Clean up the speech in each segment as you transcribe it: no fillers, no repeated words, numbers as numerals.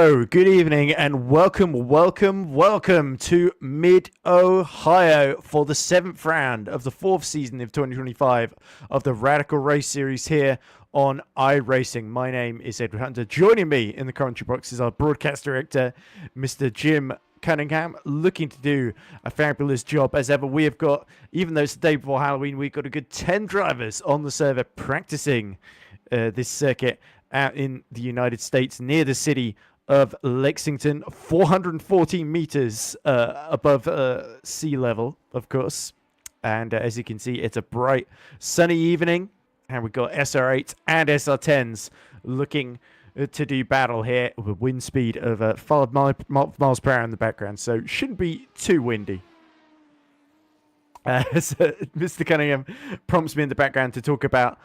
Hello, good evening, and welcome to Mid-Ohio for the 7th round of the 4th season of 2025 of the Radical Race Series here on iRacing. My name is Edward Hunter. Joining me in the commentary box is our broadcast director, Mr. Jim Cunningham, looking to do a fabulous job as ever. We have got, even though it's the day before Halloween, we've got a good 10 drivers on the server practicing this circuit out in the United States near the city of Lexington, 414 meters above sea level, of course. And as you can see, it's a bright, sunny evening, and we've got SR8s and SR10s looking to do battle here with a wind speed of 5 miles per hour in the background, so it shouldn't be too windy. So Mr. Cunningham prompts me in the background to talk about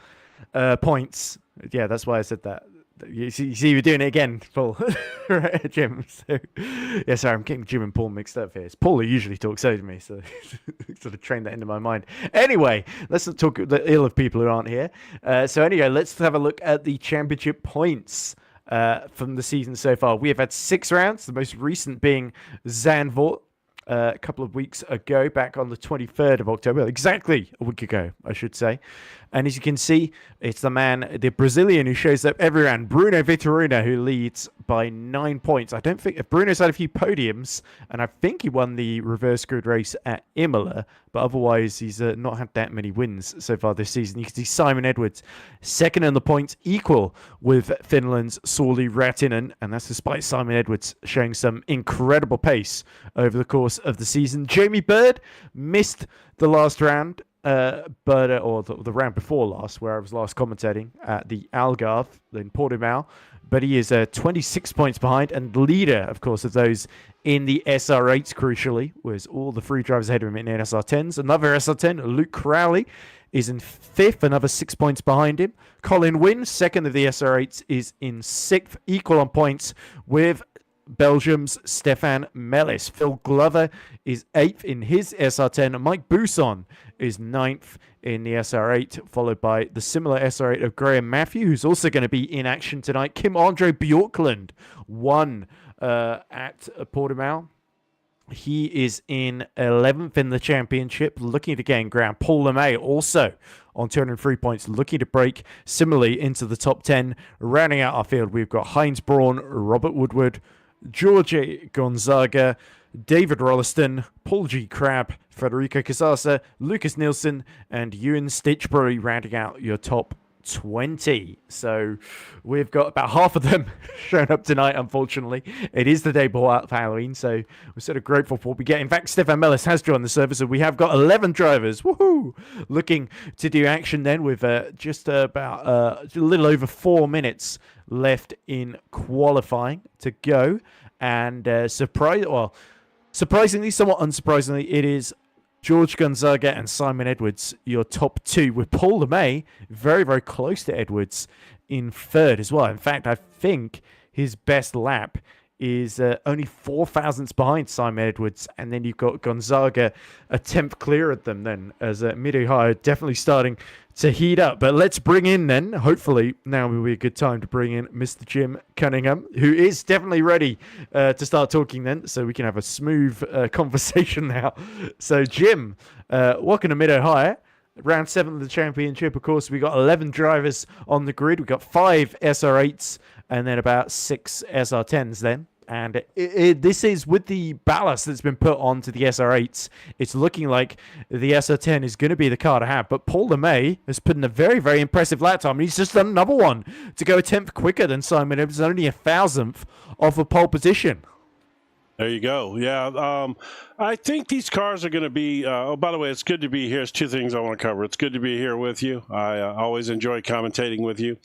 points. Yeah, that's why I said that. You see, we're doing it again, Paul. Right, Jim. So, yeah, sorry, I'm getting Jim and Paul mixed up here. It's Paul who usually talks over me, so sort of trained that into my mind. Anyway, let's not talk the ill of people who aren't here. So anyway, let's have a look at the championship points from the season so far. We have had 6 rounds, the most recent being Zandvoort. A couple of weeks ago, back on the 23rd of October, exactly a week ago, I should say. And as you can see, it's the man, the Brazilian who shows up every round, Bruno Vitorino, who leads by 9 points. I don't think Bruno's had a few podiums, and I think he won the reverse grid race at Imola, but otherwise he's not had that many wins so far this season. You can see Simon Edwards second in the points, equal with Finland's Sauli Ratinen, and that's despite Simon Edwards showing some incredible pace over the course of the season. Jamie Bird missed the last round, or the round before last, where I was last commentating at the Algarve in Portimao, but he is 26 points behind and leader, of course, of those in the SR8s, crucially, with all the 3 drivers ahead of him in SR10s. Another SR10, Luke Crowley, is in 5th, another 6 points behind him. Colin Wynn, second of the SR8s, is in 6th, equal on points with Belgium's Stefan Mellis. Phil Glover is 8th in his SR10. Mike Bousson is 9th in the SR8, followed by the similar SR8 of Graham Matthew, who's also going to be in action tonight. Kim Andre Bjorklund won at Portimao. He is in 11th in the championship, looking to gain ground. Paul LeMay also on 203 points, looking to break similarly into the top 10. Rounding out our field, we've got Heinz Braun, Robert Woodward, George Gonzaga, David Rolliston, Paul G. Crabb, Federico Casasa, Lucas Nielsen, and Ewan Stitchbury rounding out your top 20. So we've got about half of them showing up tonight, unfortunately. It is the day before Halloween, so we're sort of grateful for what we get. In fact, Stefan Mellis has joined the service, and we have got 11 drivers, woohoo, looking to do action then with just about a little over 4 minutes left in qualifying to go. And surprisingly, somewhat unsurprisingly, it is George Gonzaga and Simon Edwards, your top 2, with Paul LeMay very, very close to Edwards in 3rd as well. In fact, I think his best lap is only 4 thousandths behind Simon Edwards, and then you've got Gonzaga a 10th clear of them then, as Mid-Ohio definitely starting to heat up. But let's bring in then, hopefully now will be a good time to bring in Mr. Jim Cunningham, who is definitely ready to start talking then, so we can have a smooth conversation now. So Jim, welcome to Mid-Ohio. Round 7 of the championship, of course, we got 11 drivers on the grid. We've got 5 SR8s and then about 6 SR10s then. And this is with the ballast that's been put onto the SR8s. It's looking like the SR10 is going to be the car to have. But Paul LeMay has put in a very, very impressive lap time. And he's just done another one to go a 10th quicker than Simon Evans, only a 1,000th off a pole position. There you go. Yeah, I think these cars are going to be. Oh, by the way, it's good to be here. There's 2 things I want to cover. It's good to be here with you. I always enjoy commentating with you.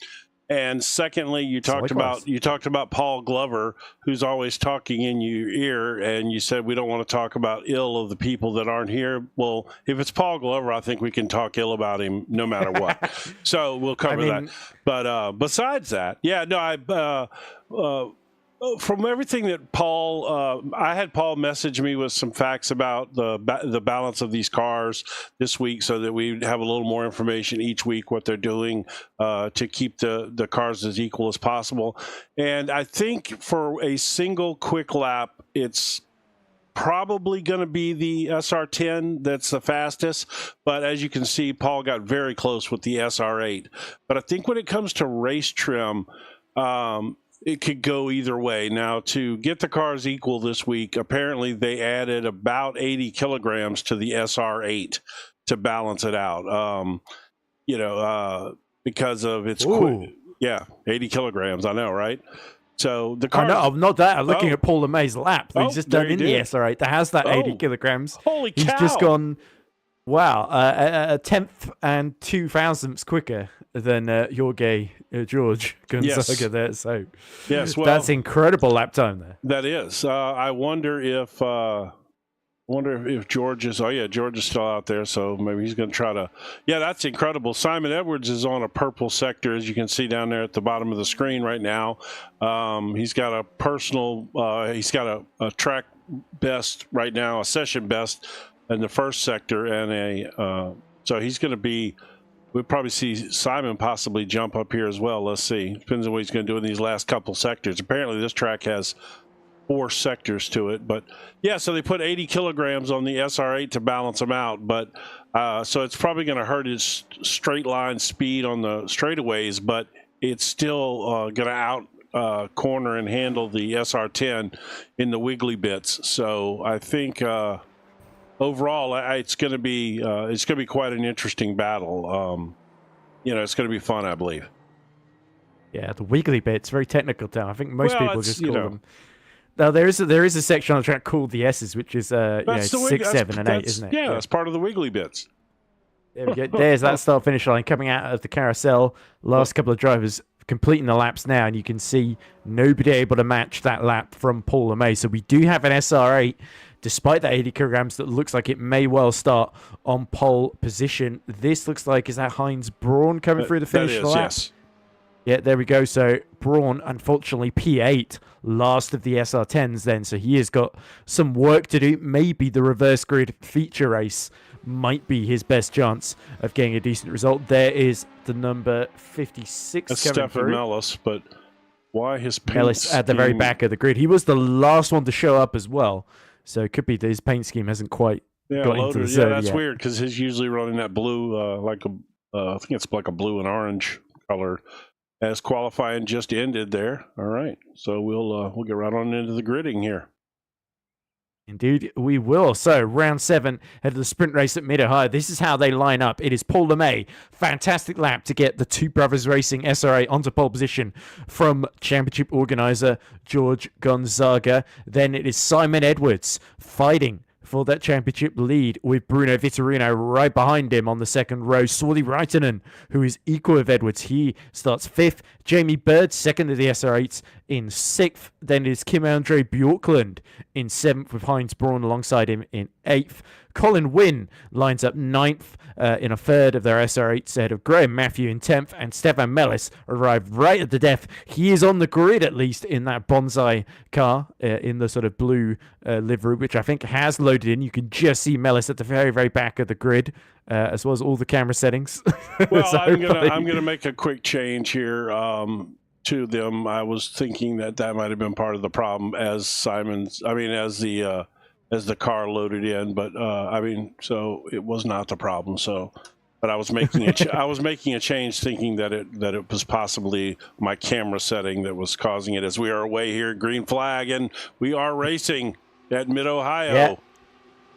And secondly, you talked about Paul Glover, who's always talking in your ear, and you said we don't want to talk about ill of the people that aren't here. Well, if it's Paul Glover, I think we can talk ill about him no matter what. So we'll cover that. But besides that, yeah, no, From everything that Paul, I had Paul message me with some facts about the balance of these cars this week, so that we have a little more information each week what they're doing to keep the cars as equal as possible. And I think for a single quick lap, it's probably going to be the SR10 that's the fastest, but as you can see, Paul got very close with the SR8. But I think when it comes to race trim, it could go either way. Now, to get the cars equal this week, apparently they added about 80 kilograms to the SR8 to balance it out. Because of its quick. Yeah, 80 kilograms. I know, right? So the car. No, not that. I'm looking at Paul LeMay's lap. He's just done in the SR8 that has that 80 kilograms. Holy cow! He's just gone. Wow, a tenth and 2,000ths quicker than George Gonzaga there. So yes, well, that's incredible lap time there. That is. I wonder if George is. Oh yeah, George is still out there. So maybe he's going to try to. Yeah, that's incredible. Simon Edwards is on a purple sector, as you can see down there at the bottom of the screen right now. He's got a personal. He's got a track best right now, a session best in the first sector, and so he's going to be. We'll probably see Simon possibly jump up here as well. Let's see. Depends on what he's going to do in these last couple sectors. Apparently, this track has 4 sectors to it. But yeah, so they put 80 kilograms on the SR8 to balance them out. But so it's probably going to hurt his straight line speed on the straightaways, but it's still going to out corner and handle the SR10 in the wiggly bits. So I think. Overall, it's going to be quite an interesting battle. It's going to be fun, I believe. Yeah, the wiggly bits, very technical term. I think most people just call them. Now there is a section on the track called the S's, which is 6, 7, and 8, isn't it? Yeah, that's part of the wiggly bits. There we go. There's that start-finish line coming out of the carousel. Last couple of drivers completing the laps now, and you can see nobody able to match that lap from Paul LeMay. So we do have an SR8. Despite that 80 kilograms, that looks like it may well start on pole position. This looks like, is that Heinz Braun coming through the finish line? Yes. Yeah, there we go. So Braun, unfortunately, P8, last of the SR10s then. So he has got some work to do. Maybe the reverse grid feature race might be his best chance of getting a decent result. There is the number 56 That's coming Stefan through. Mellis, but why his paint Mellis at the very back of the grid. He was the last one to show up as well. So it could be that his paint scheme hasn't quite got into the zone that's yet. weird because he's usually running that blue, I think it's like a blue and orange color. As qualifying just ended there. All right, so we'll get right on into the gridding here. Indeed, we will. So, round 7, head to the sprint race at Mid-Ohio. This is how they line up. It is Paul LeMay. Fantastic lap to get the Two Brothers Racing SRA onto pole position from championship organizer George Gonzaga. Then it is Simon Edwards fighting for that championship lead with Bruno Vitorino right behind him on the second row. Sauli Raitanen, who is equal with Edwards, he starts 5th. Jamie Bird, second of the SR8s in 6th. Then it is Kim-Andre Bjorklund in 7th with Heinz Braun alongside him in 8th. Colin Wynn lines up 9th in a third of their SR8s ahead of Graham Matthew in 10th, and Stefan Mellis arrived right at the death. He is on the grid, at least, in that bonsai car in the sort of blue livery, which I think has loaded in. You can just see Mellis at the very, very back of the grid, as well as all the camera settings. Well, So I'm gonna make a quick change here to them. I was thinking that might have been part of the problem as the car loaded in, but so it was not the problem. So, but I was making a change, thinking that it was possibly my camera setting that was causing it. As we are away here, green flag, and we are racing at Mid-Ohio. Yeah.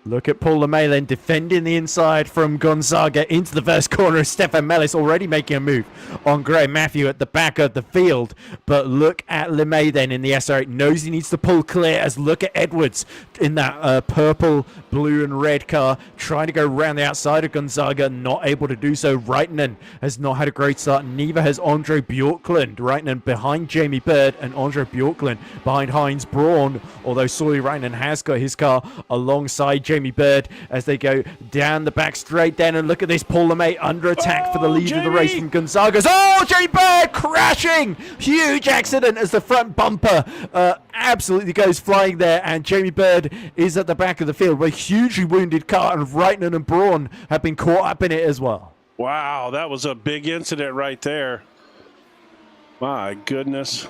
Look at Paul LeMay then defending the inside from Gonzaga into the first corner. Stefan Mellis already making a move on Graham Matthew at the back of the field. But look at LeMay then in the SR8. Knows he needs to pull clear, as look at Edwards in that purple, blue and red car trying to go around the outside of Gonzaga. Not able to do so. Reitinen has not had a great start. Neither has Andre Bjorklund. Reitinen behind Jamie Bird and Andre Bjorklund behind Heinz Braun. Although Sauli Reitinen has got his car alongside Jamie Jamie Bird as they go down the back straight then. And look at this, Paul LeMay under attack for the lead of the race from Gonzaga's. Oh, Jamie Bird crashing! Huge accident as the front bumper absolutely goes flying there. And Jamie Bird is at the back of the field with a hugely wounded car, and Reitman and Braun have been caught up in it as well. Wow, that was a big incident right there. My goodness.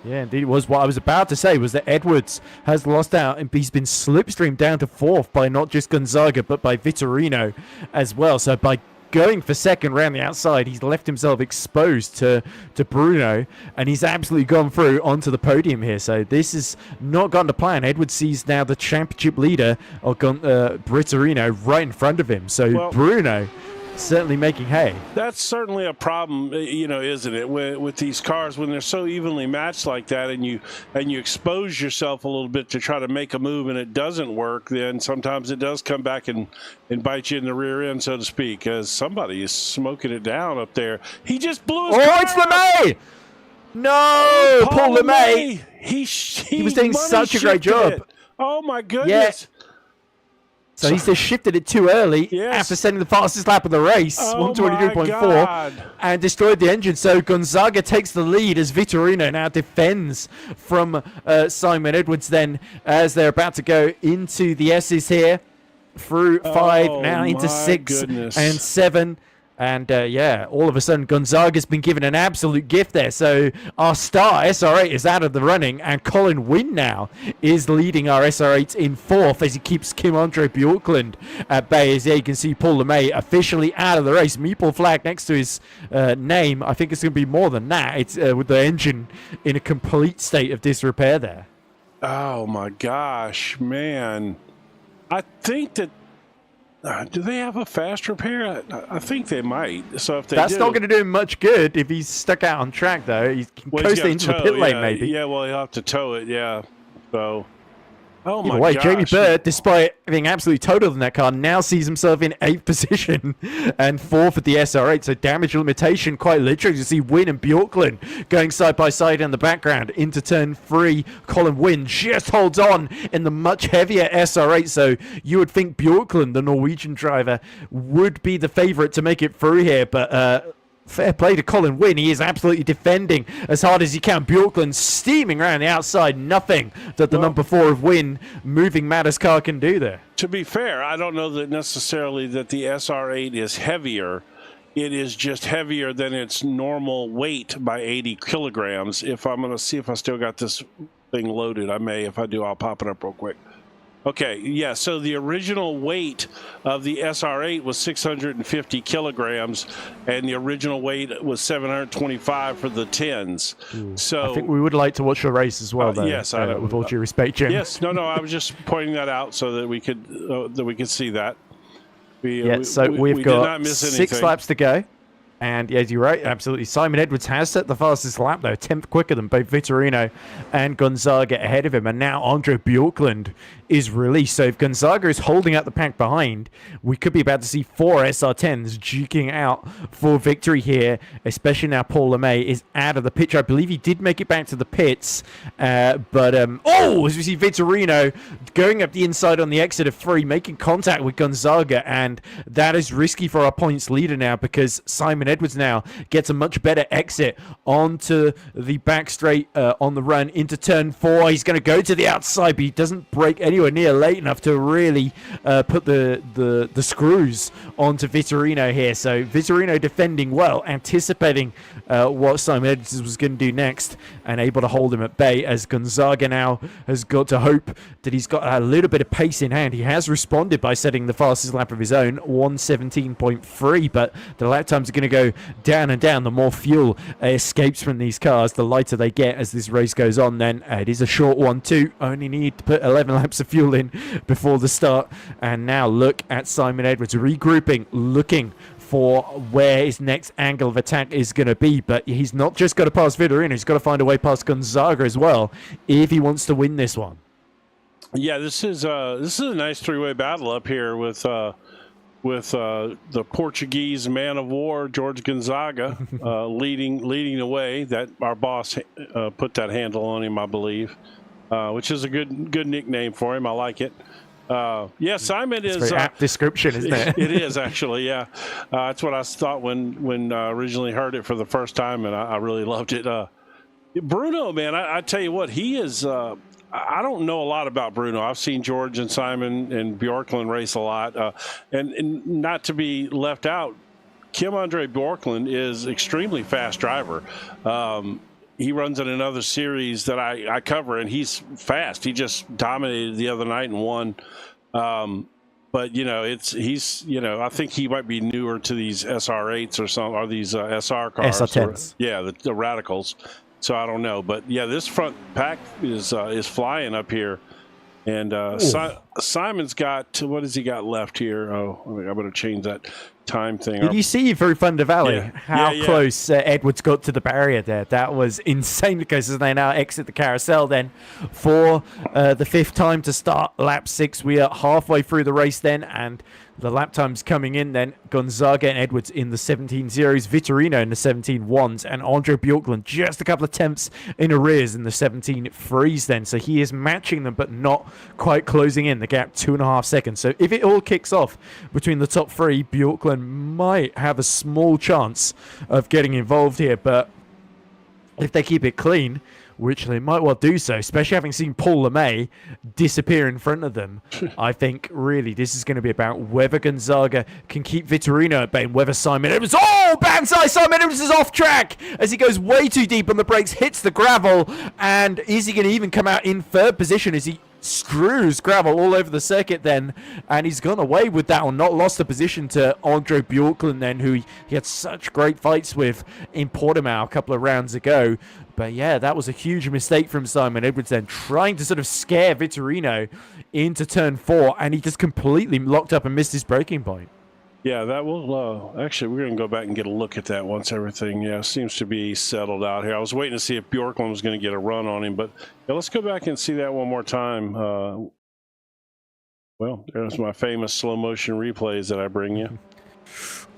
Yeah, indeed it was. What I was about to say was that Edwards has lost out, and he's been slipstreamed down to fourth by not just Gonzaga, but by Vitorino as well. So by going for second round the outside, he's left himself exposed to Bruno, and he's absolutely gone through onto the podium here. So this has not gone to plan. Edwards sees now the championship leader, Vitorino, right in front of him. So Bruno certainly making hay. That's certainly a problem, isn't it? With these cars, when they're so evenly matched like that, and you expose yourself a little bit to try to make a move, and it doesn't work, then sometimes it does come back and bite you in the rear end, so to speak, as somebody is smoking it down up there. He just blew his car. It's LeMay! No, Paul LeMay. He was doing such a great job. It. Oh my goodness. Yeah. So he's just shifted it too early after setting the fastest lap of the race, 122.4, and destroyed the engine. So Gonzaga takes the lead as Vitorino now defends from Simon Edwards then as they're about to go into the S's here, through 5, now into 6 and 7. And all of a sudden Gonzaga's been given an absolute gift there. So our star SR8 is out of the running, and Colin Wynn now is leading our SR8s in 4th as he keeps Kim Andre Bjorklund at bay. As you can see Paul LeMay officially out of the race. Meeple flag next to his name. I think it's going to be more than that. It's with the engine in a complete state of disrepair there. Oh my gosh, man. I think that do they have a fast repair? I think they might. So if they That's not going to do him much good if he's stuck out on track, though. He's coasting into the pit lane, maybe. Yeah, well, he'll have to tow it, yeah. So, oh my gosh. Jamie Bird, despite being absolutely totaled in that car, now sees himself in 8th position and 4th at the SR8. So damage limitation, quite literally. You see Wynn and Bjorklund going side by side in the background into turn 3. Colin Wynn just holds on in the much heavier SR8. So you would think Bjorklund, the Norwegian driver, would be the favorite to make it through here. But fair play to Colin Wynn. He is absolutely defending as hard as he can. Bjorklund steaming around the outside. Nothing that the number 4 of Wynn moving Matter's car can do there. To be fair, I don't know that necessarily that the SR8 is heavier. It is just heavier than its normal weight by 80 kilograms. If I'm going to see if I still got this thing loaded, I may. If I do, I'll pop it up real quick. Okay, yeah, so the original weight of the SR8 was 650 kilograms, and the original weight was 725 for the 10s. So I think we would like to watch the race as well, though. Yes, I know. With all due respect, Jim. Yes, no, I was just pointing that out so that we could see that. We've got 6 laps to go. And as you're right, absolutely. Simon Edwards has set the fastest lap, though, 10th quicker than both Vitorino and Gonzaga ahead of him. And now Andre Bjorklund is released. So if Gonzaga is holding out the pack behind, we could be about to see 4 SR10s duking out for victory here, especially now Paul LeMay is out of the picture. I believe he did make it back to the pits. As we see Vitorino going up the inside on the exit of 3, making contact with Gonzaga. And that is risky for our points leader now, because Simon Edwards now gets a much better exit onto the back straight on the run into turn 4. He's going to go to the outside, but he doesn't break anywhere near late enough to really put the screws onto Vitorino here. So Vitorino defending well, anticipating what Simon Edwards was going to do next, and able to hold him at bay, as Gonzaga now has got to hope that he's got a little bit of pace in hand. He has responded by setting the fastest lap of his own, 1:17.3, but the lap times are going to go down and down. The more fuel escapes from these cars, the lighter they get as this race goes on. Then it is a short one too. Only need to put 11 laps of fuel in before the start. And now look at Simon Edwards regrouping, looking for where his next angle of attack is going to be. But he's not just got to pass Vitorino, he's got to find a way past Gonzaga as well if he wants to win this one. Yeah, this is a nice 3-way battle up here with the Portuguese man of war George Gonzaga leading the way. That our boss put that handle on him, I believe, which is a good nickname for him. I like it. Yeah, Simon It's is a very apt description, isn't it? It is actually, yeah. That's what I thought when originally heard it for the first time, and I really loved it. Bruno, man, I tell you what, he is. I don't know a lot about Bruno. I've seen George and Simon and Bjorklund race a lot, and not to be left out, Kim Andre Bjorklund is extremely fast driver. He runs in another series that I cover, and he's fast. He just dominated the other night and won. But I think he might be newer to these SR8s or something, or these SR cars. SR10s. Yeah, the Radicals. So I don't know, but yeah, this front pack is flying up here, and Simon's got, what has he got left here? Oh, I better change that time thing. Did you see very Thunder Valley how Yeah. close Edwards got to the barrier there? That was insane because as they now exit the carousel then for the fifth time to start lap 6. We are halfway through the race then, and the lap times coming in then. Gonzaga and Edwards in the 17 zeros, Vitorino in the 17 ones, and Andre Bjorklund just a couple of tenths in arrears in the 17 threes then. So he is matching them, but not quite closing in the gap, 2.5 seconds. So if it all kicks off between the top three, Bjorklund might have a small chance of getting involved here, but if they keep it clean, which they might well do so, especially having seen Paul LeMay disappear in front of them, I think really this is going to be about whether Gonzaga can keep Vitorino at bay and whether Simon Edwards... Oh, banzai! Simon Edwards is off track as he goes way too deep on the brakes, hits the gravel, and is he going to even come out in third position as he screws gravel all over the circuit then, and he's gone away with that one, not lost the position to Andre Bjorklund then, who he had such great fights with in Portimao a couple of rounds ago. But yeah, that was a huge mistake from Simon Edwards then, trying to sort of scare Vitorino into turn 4, and he just completely locked up and missed his braking point. Yeah, that will actually, we're going to go back and get a look at that once everything seems to be settled out here. I was waiting to see if Bjorklund was going to get a run on him, but let's go back and see that one more time. Well, there's my famous slow motion replays that I bring you.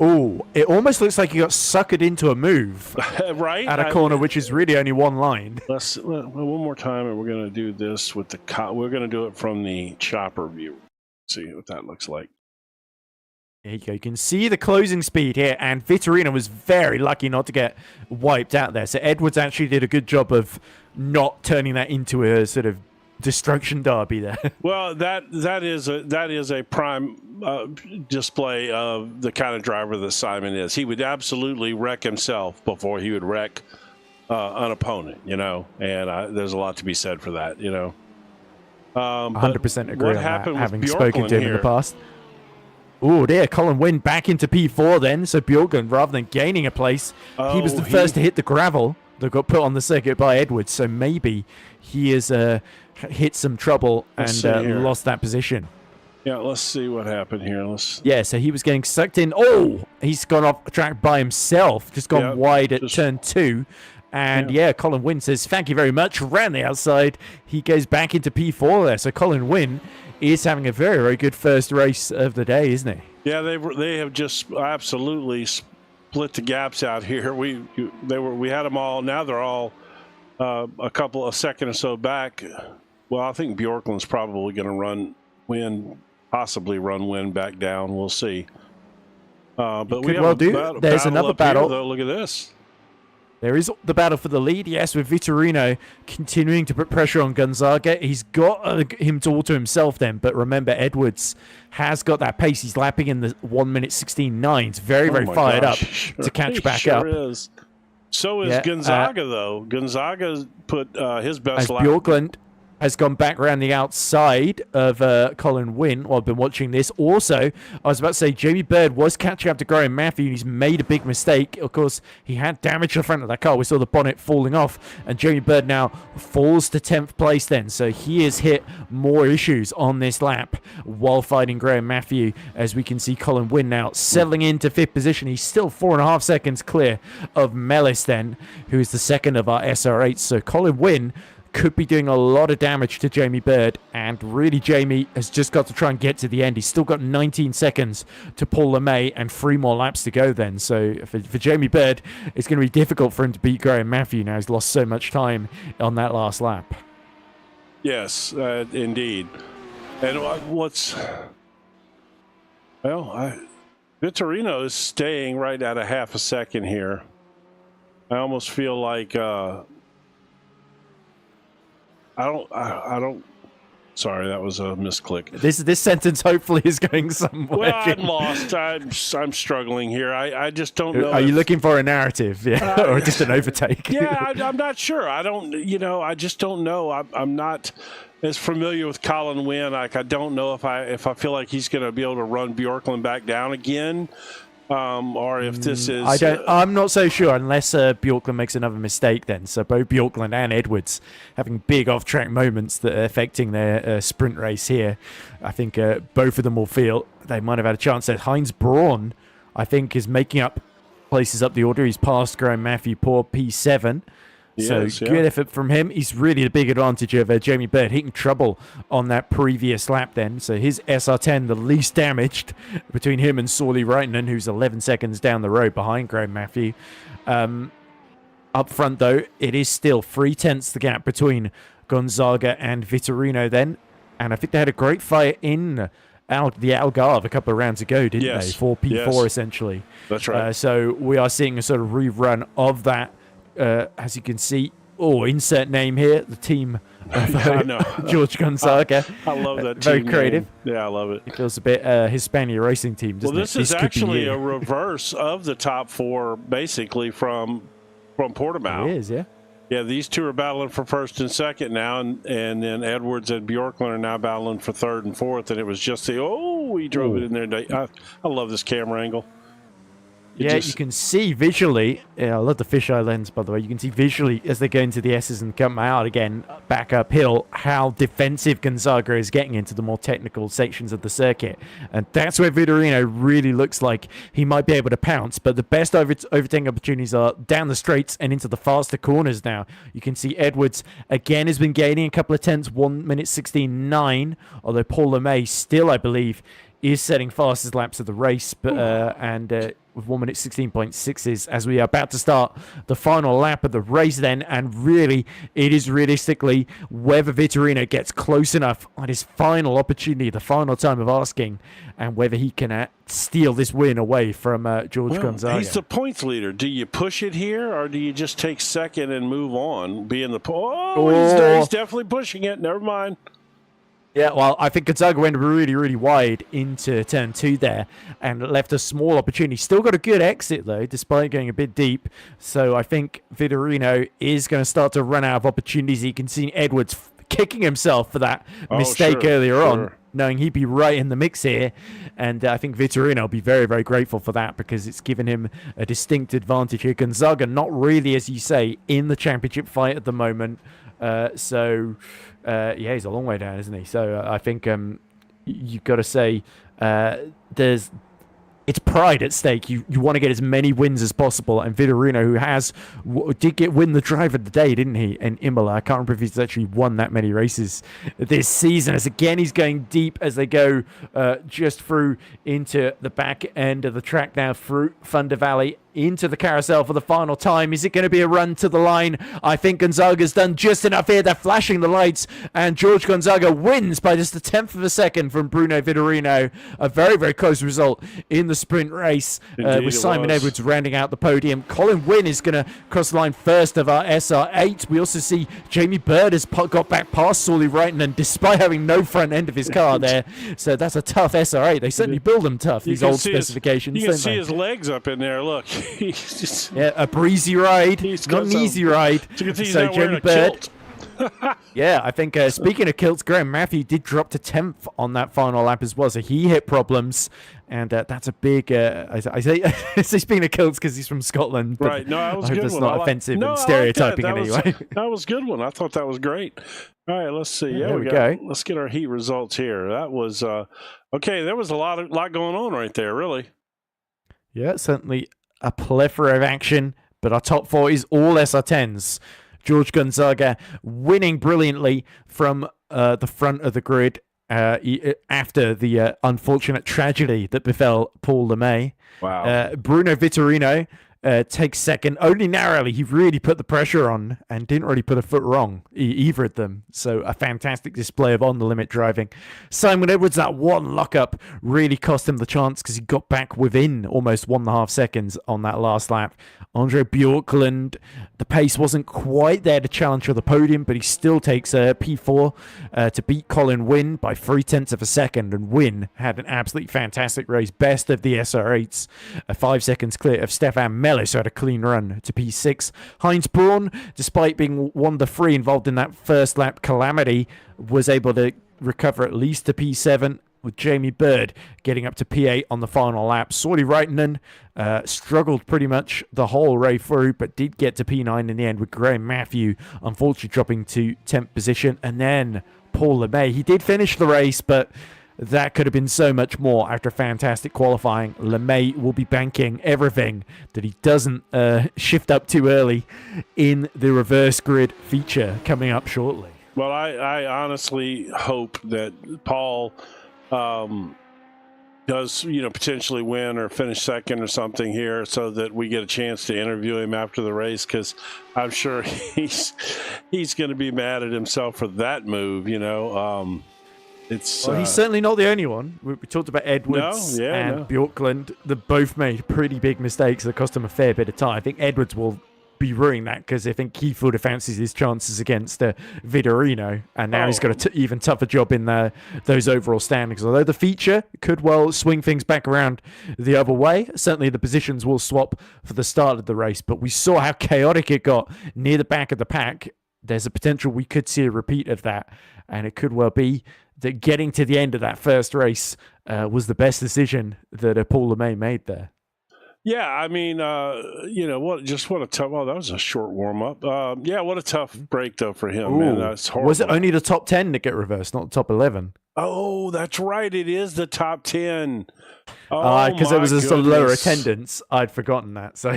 Oh, it almost looks like he got suckered into a move right at a corner, which is really only one line. Let's one more time, and we're going to do this with the we're going to do it from the chopper view. See what that looks like. There you go. You can see the closing speed here, and Vitorino was very lucky not to get wiped out there. So Edwards actually did a good job of not turning that into a sort of destruction derby there. Well, that is a prime display of the kind of driver that Simon is. He would absolutely wreck himself before he would wreck an opponent, and there's a lot to be said for that, 100% agree on that, having Bjorklund spoken to him in the past. Oh, there, Colin Wynn back into P4 then. So Bjorklund, rather than gaining a place, he was the first to hit the gravel that got put on the circuit by Edwards. So maybe he has hit some trouble and lost that position. Yeah, let's see what happened here. Yeah, so he was getting sucked in. Oh, he's gone off track by himself. Just gone wide at turn 2. And Colin Wynn says, thank you very much. Ran the outside. He goes back into P4 there. So Colin Wynn is having a very, very good first race of the day, isn't he? Yeah, they have just absolutely split the gaps out here. We had them all. Now they're all a second or so back. Well, I think Bjorklund's probably going to possibly run Wynn back down. We'll see. But we have There's another battle. Here, though. Look at this. There is the battle for the lead, yes, with Vitorino continuing to put pressure on Gonzaga. He's got him all to himself then, but remember, Edwards has got that pace. He's lapping in the 1:16.9. Very, very fired up to catch back up. Is. So is Gonzaga, though. Gonzaga put his best lap. Bjorklund has gone back around the outside of Colin Wynn while I've been watching this. Also, I was about to say, Jamie Bird was catching up to Graham Matthew, and he's made a big mistake. Of course, he had damage to the front of that car. We saw the bonnet falling off, and Jamie Bird now falls to 10th place then. So he has hit more issues on this lap while fighting Graham Matthew, as we can see Colin Wynn now settling into 5th position. He's still 4.5 seconds clear of Mellis then, who is the second of our SR8s. So Colin Wynn could be doing a lot of damage to Jamie Bird, and really Jamie has just got to try and get to the end. He's still got 19 seconds to Paul LeMay and 3 more laps to go then. So for Jamie Bird, it's going to be difficult for him to beat Graham Matthew now. He's lost so much time on that last lap. Yes, indeed. And Vitorino is staying right at a half a second here. I almost feel like I don't. Sorry, that was a misclick. This sentence hopefully is going somewhere. Well, I'm lost. I'm struggling here. I just don't know. Are you looking for a narrative, or just an overtake? Yeah, I'm not sure. I don't. I just don't know. I'm not as familiar with Colin Wynn. Like, I don't know if I feel like he's going to be able to run Bjorklund back down again. Or if this is... I'm not so sure unless Bjorklund makes another mistake then. So both Bjorklund and Edwards having big off-track moments that are affecting their sprint race here. I think both of them will feel they might have had a chance there. Heinz Braun, I think, is making up places up the order. He's passed Graham Matthew, poor P7. Yes, good effort from him. He's really the big advantage of Jamie Bird hitting trouble on that previous lap then. So his SR10, the least damaged between him and Sauli Reitinen, who's 11 seconds down the road behind Graham Matthew. Up front, though, it is still 3/10 the gap between Gonzaga and Vitorino then. And I think they had a great fight in the Algarve a couple of rounds ago, didn't they? 4P4 essentially. That's right. So we are seeing a sort of rerun of that. As you can see, insert name here, the team of George Gonzaga. I love that very team creative. Name. Yeah, I love it. It feels a bit Hispania racing team, doesn't this it? Is actually a reverse of the top four, basically, from Portimao. It is, yeah. Yeah, these two are battling for first and second now, and then Edwards and Bjorklund are now battling for third and fourth, and it was just he drove it in there. I love this camera angle. You can see visually. I love the fisheye lens, by the way. You can see visually as they go into the S's and come out again, back uphill, how defensive Gonzaga is getting into the more technical sections of the circuit. And that's where Vitorino really looks like he might be able to pounce. But the best overtaking opportunities are down the straights and into the faster corners now. You can see Edwards, again, has been gaining a couple of tenths, 1:16.9. Although Paul LeMay still, I believe, is setting fastest laps of the race. But with 1:16.6 as we are about to start the final lap of the race then, and really it is realistically whether Vitorino gets close enough on his final opportunity, the final time of asking, and whether he can steal this win away from George Gonzaga. He's the points leader. Do you push it here, or do you just take second and move on, being the he's definitely pushing it. Never mind. Yeah, well, I think Gonzaga went really, really wide into turn 2 there and left a small opportunity. Still got a good exit, though, despite going a bit deep. So I think Vitorino is going to start to run out of opportunities. You can see Edwards kicking himself for that mistake earlier on, knowing he'd be right in the mix here. And I think Vitorino will be very, very grateful for that because it's given him a distinct advantage here. Gonzaga, not really, as you say, in the championship fight at the moment. He's a long way down, isn't he? So I think you've got to say it's pride at stake. You want to get as many wins as possible. And Vitorino, who did win the drive of the day, didn't he? In Imola, I can't remember if he's actually won that many races this season. As again, he's going deep as they go just through into the back end of the track now through Thunder Valley into the carousel for the final time. Is it going to be a run to the line? I think Gonzaga's done just enough here. They're flashing the lights, and George Gonzaga wins by just a tenth of a second from Bruno Vitorino. A very, very close result in the sprint race with Simon Edwards rounding out the podium. Colin Wynn is going to cross the line first of our SR8. We also see Jamie Bird has got back past Sauli Reitinen despite having no front end of his car there. So that's a tough SR8. They certainly build them tough, these old specifications. You can see his legs up in there. Look. A breezy ride, not an easy ride. So Jamie Bird. Yeah, I think speaking of kilts, Graham Matthew did drop to 10th on that final lap as well, so he hit problems, and that's a big. I say speaking of kilts because he's from Scotland, right? No, that was a good one. That's not offensive and stereotyping in any way. That was a good one. I thought that was great. All right, let's see. Yeah, we go. Let's get our heat results here. That was okay. There was a lot going on right there, really. Yeah, certainly a plethora of action, but our top 4 is all SR10s. George Gonzaga winning brilliantly from the front of the grid after the unfortunate tragedy that befell Paul LeMay. Wow. Bruno Vitorino takes second, only narrowly. He really put the pressure on and didn't really put a foot wrong, either of them. So a fantastic display of on-the-limit driving. Simon Edwards, that one lock-up really cost him the chance because he got back within almost 1.5 seconds on that last lap. Andre Bjorklund, the pace wasn't quite there to challenge for the podium, but he still takes a P4 to beat Colin Wynn by 0.3 of a second, and Wynn had an absolutely fantastic race, best of the SR8s, 5 seconds clear of Stefan Mellis, who had a clean run to P6. Heinz Braun, despite being one of the three involved in that first lap calamity, was able to recover at least to P7, with Jamie Bird getting up to P8 on the final lap. Sauli Reitinen struggled pretty much the whole way through, but did get to P9 in the end, with Graham Matthew unfortunately dropping to 10th position. And then Paul LeMay, he did finish the race, but that could have been so much more after fantastic qualifying. LeMay will be banking everything that he doesn't shift up too early in the reverse grid feature coming up shortly. Well, I honestly hope that Paul does, potentially win or finish second or something here, so that we get a chance to interview him after the race, because I'm sure he's going to be mad at himself for that move. He's certainly not the only one. We talked about Edwards and Bjorklund. They both made pretty big mistakes that cost him a fair bit of time. I think Edwards will be ruining that, because I think he would have fancied his chances against Vitorino, and now he's got an even tougher job in those overall standings. Although the feature could well swing things back around the other way, certainly the positions will swap for the start of the race, but we saw how chaotic it got near the back of the pack. There's a potential we could see a repeat of that, and it could well be that getting to the end of that first race was the best decision that Paul LeMay made there. Yeah, I mean, what a tough. Well, that was a short warm up. What a tough break though for him. Man, that's horrible. Was it only the top 10 that get reversed, not the top 11? Oh, that's right. It is the top 10. Because it was a lower attendance. I'd forgotten that. So